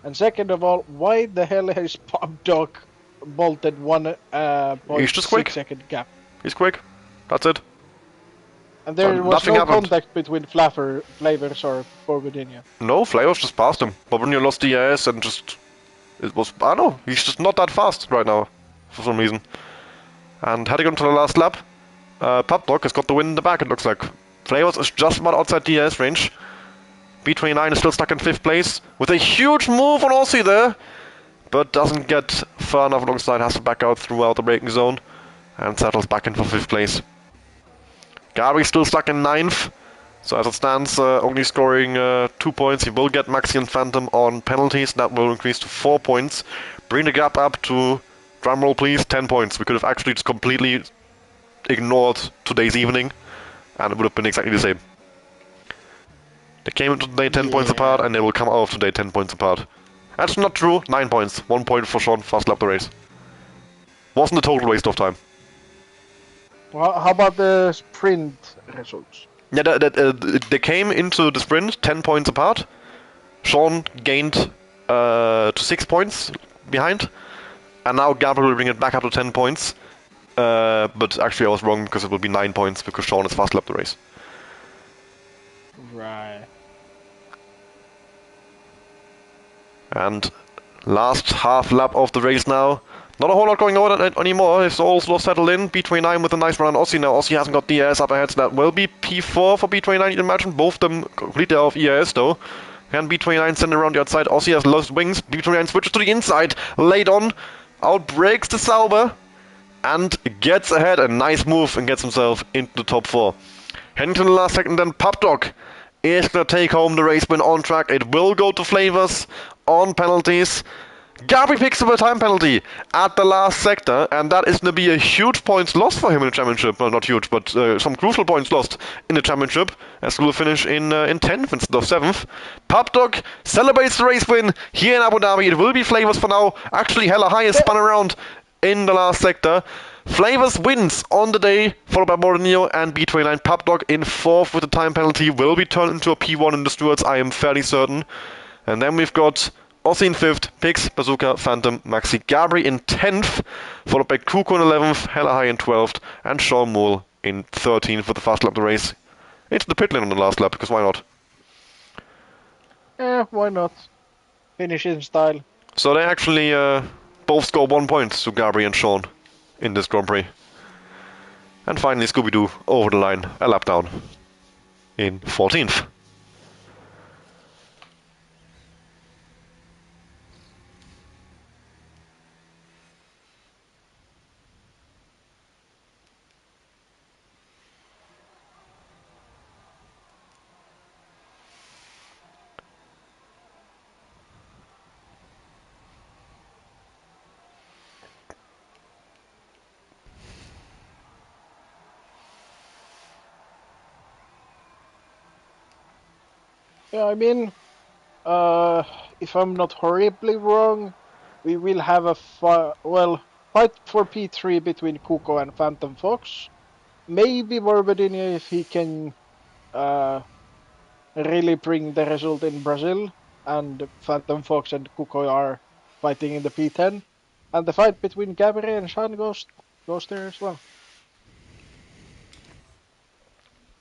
B: And second of all, why the hell has Papdog bolted 1.6 second gap?
A: He's quick. That's it.
B: And there was no contact between Flavors or Borbodinho.
A: No, Flavors just passed him. Borbodinho lost the ES and just... It was... I don't know, he's just not that fast right now, for some reason. And heading on to the last lap, Papdog has got the win in the back, it looks like. Flavors is just about outside the ES range. B29 is still stuck in 5th place, with a huge move on Aussie there, but doesn't get far enough alongside, has to back out throughout the braking zone, and settles back in for 5th place. Gabri's still stuck in 9th, So as it stands, only scoring 2 points. He will get Maxi and Phantom on penalties. That will increase to 4 points. Bring the gap up to, drumroll please, 10 points. We could have actually just completely ignored today's evening, and it would have been exactly the same. They came into today 10 points apart, and they will come out of today 10 points apart. That's not true. 9 points. 1 point for Sean, fast lap the race. Wasn't a total waste of time.
B: Well, how about the sprint results?
A: Yeah, they came into the sprint 10 points apart. Sean gained to 6 points behind, and now Gabriel will bring it back up to 10 points. But actually, I was wrong because it will be 9 points because Sean has fast lapped the race.
B: Right.
A: And last half lap of the race now. Not a whole lot going on anymore. It's all settled in. B29 with a nice run on Aussie. Now Aussie hasn't got the EIS up ahead, so that will be P4 for B29, you'd imagine. Both of them completely out of EIS though. Can B29 send around the outside? Aussie has lost wings. B29 switches to the inside. Late on. Outbreaks the Sauber. And gets ahead. A nice move and gets himself into the top 4. Heading to the last second then, Pupdog is going to take home the race win on track. It will go to Flavors on penalties. Gabby picks up a time penalty at the last sector, and that is going to be a huge points lost for him in the championship. Well, not huge, but some crucial points lost in the championship, as he will finish in 10th instead of 7th. Pupdog celebrates the race win here in Abu Dhabi. It will be Flavors for now. Actually, Hella High is spun around in the last sector. Flavors wins on the day, followed by Morinio and B29. Pupdog in 4th with the time penalty will be turned into a P1 in the stewards, I am fairly certain. And then we've got Aussie in 5th, Pix, Bazooka, Phantom, Maxi, Gabri in 10th, followed by Kuko in 11th, Hella High in 12th, and Sean Moore in 13th for the fast lap of the race. Into the pit lane on the last lap, because why not?
B: Why not? Finish in style.
A: So they actually both score 1 point to Gabri and Sean in this Grand Prix. And finally Scooby-Doo over the line, a lap down in 14th.
B: Yeah, I mean, if I'm not horribly wrong, we will have a fight for P3 between Kuko and Phantom Fox. Maybe Morbidinho if he can really bring the result in Brazil, and Phantom Fox and Kuko are fighting in the P10. And the fight between Gabriel and Sean goes there as well.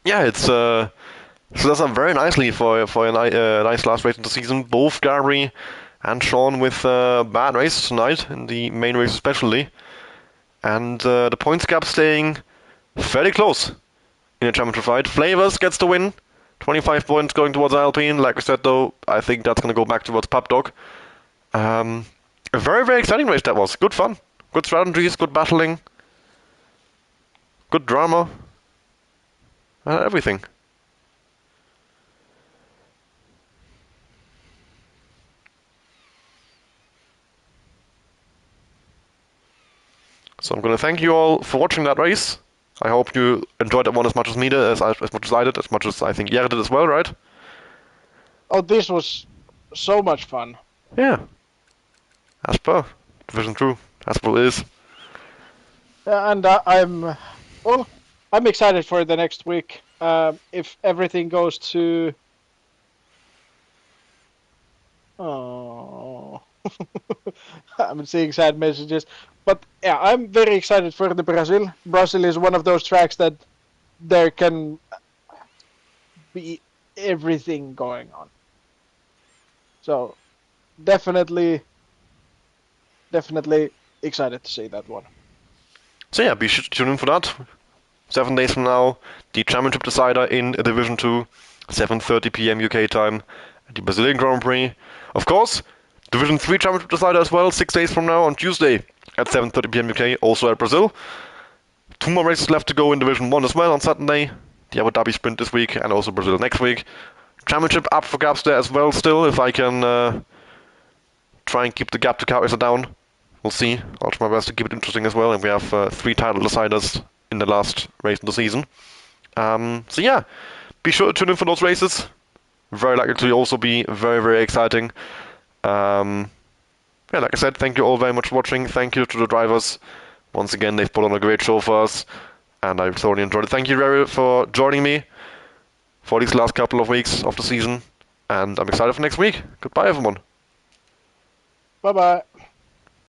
A: Yeah, it's so that's up very nicely for a nice last race of the season. Both Gabri and Sean with bad races tonight, in the main race especially. And the points gap staying fairly close in a championship fight. Flavors gets the win. 25 points going towards Alpine. Like I said though, I think that's going to go back towards Pupdog. A very, very exciting race that was. Good fun. Good strategies, good battling. Good drama. Everything. So I'm going to thank you all for watching that race. I hope you enjoyed that one as much as me did, as much as I did, as much as I think Jere did as well, right?
B: Oh, this was so much fun.
A: Yeah. As per Division 2, as per is.
B: And I'm excited for the next week. If everything goes to... Oh... I'm seeing sad messages. But yeah, I'm very excited for the Brazil. Brazil is one of those tracks that there can be everything going on. So definitely excited to see that one.
A: So yeah, be sure to tune in for that. 7 days from now, the championship decider in Division 2, 7:30 p.m. UK time, at the Brazilian Grand Prix. Of course, Division 3 championship decider as well, 6 days from now on Tuesday at 7:30 p.m. UK, also at Brazil. 2 more races left to go in Division 1 as well on Saturday. the Abu Dhabi Sprint this week, and also Brazil next week. Championship up for grabs there as well still, if I can try and keep the gap to Kaiser down. We'll see. I'll try my best to keep it interesting as well, and we have 3 title deciders in the last race of the season. So yeah, be sure to tune in for those races. Very likely to also be very, very exciting. Yeah, like I said, thank you all very much for watching. Thank you to the drivers. Once again, they've put on a great show for us, and I've thoroughly enjoyed it. Thank you, Rary, for joining me for these last couple of weeks of the season, and I'm excited for next week. Goodbye, everyone.
B: Bye bye.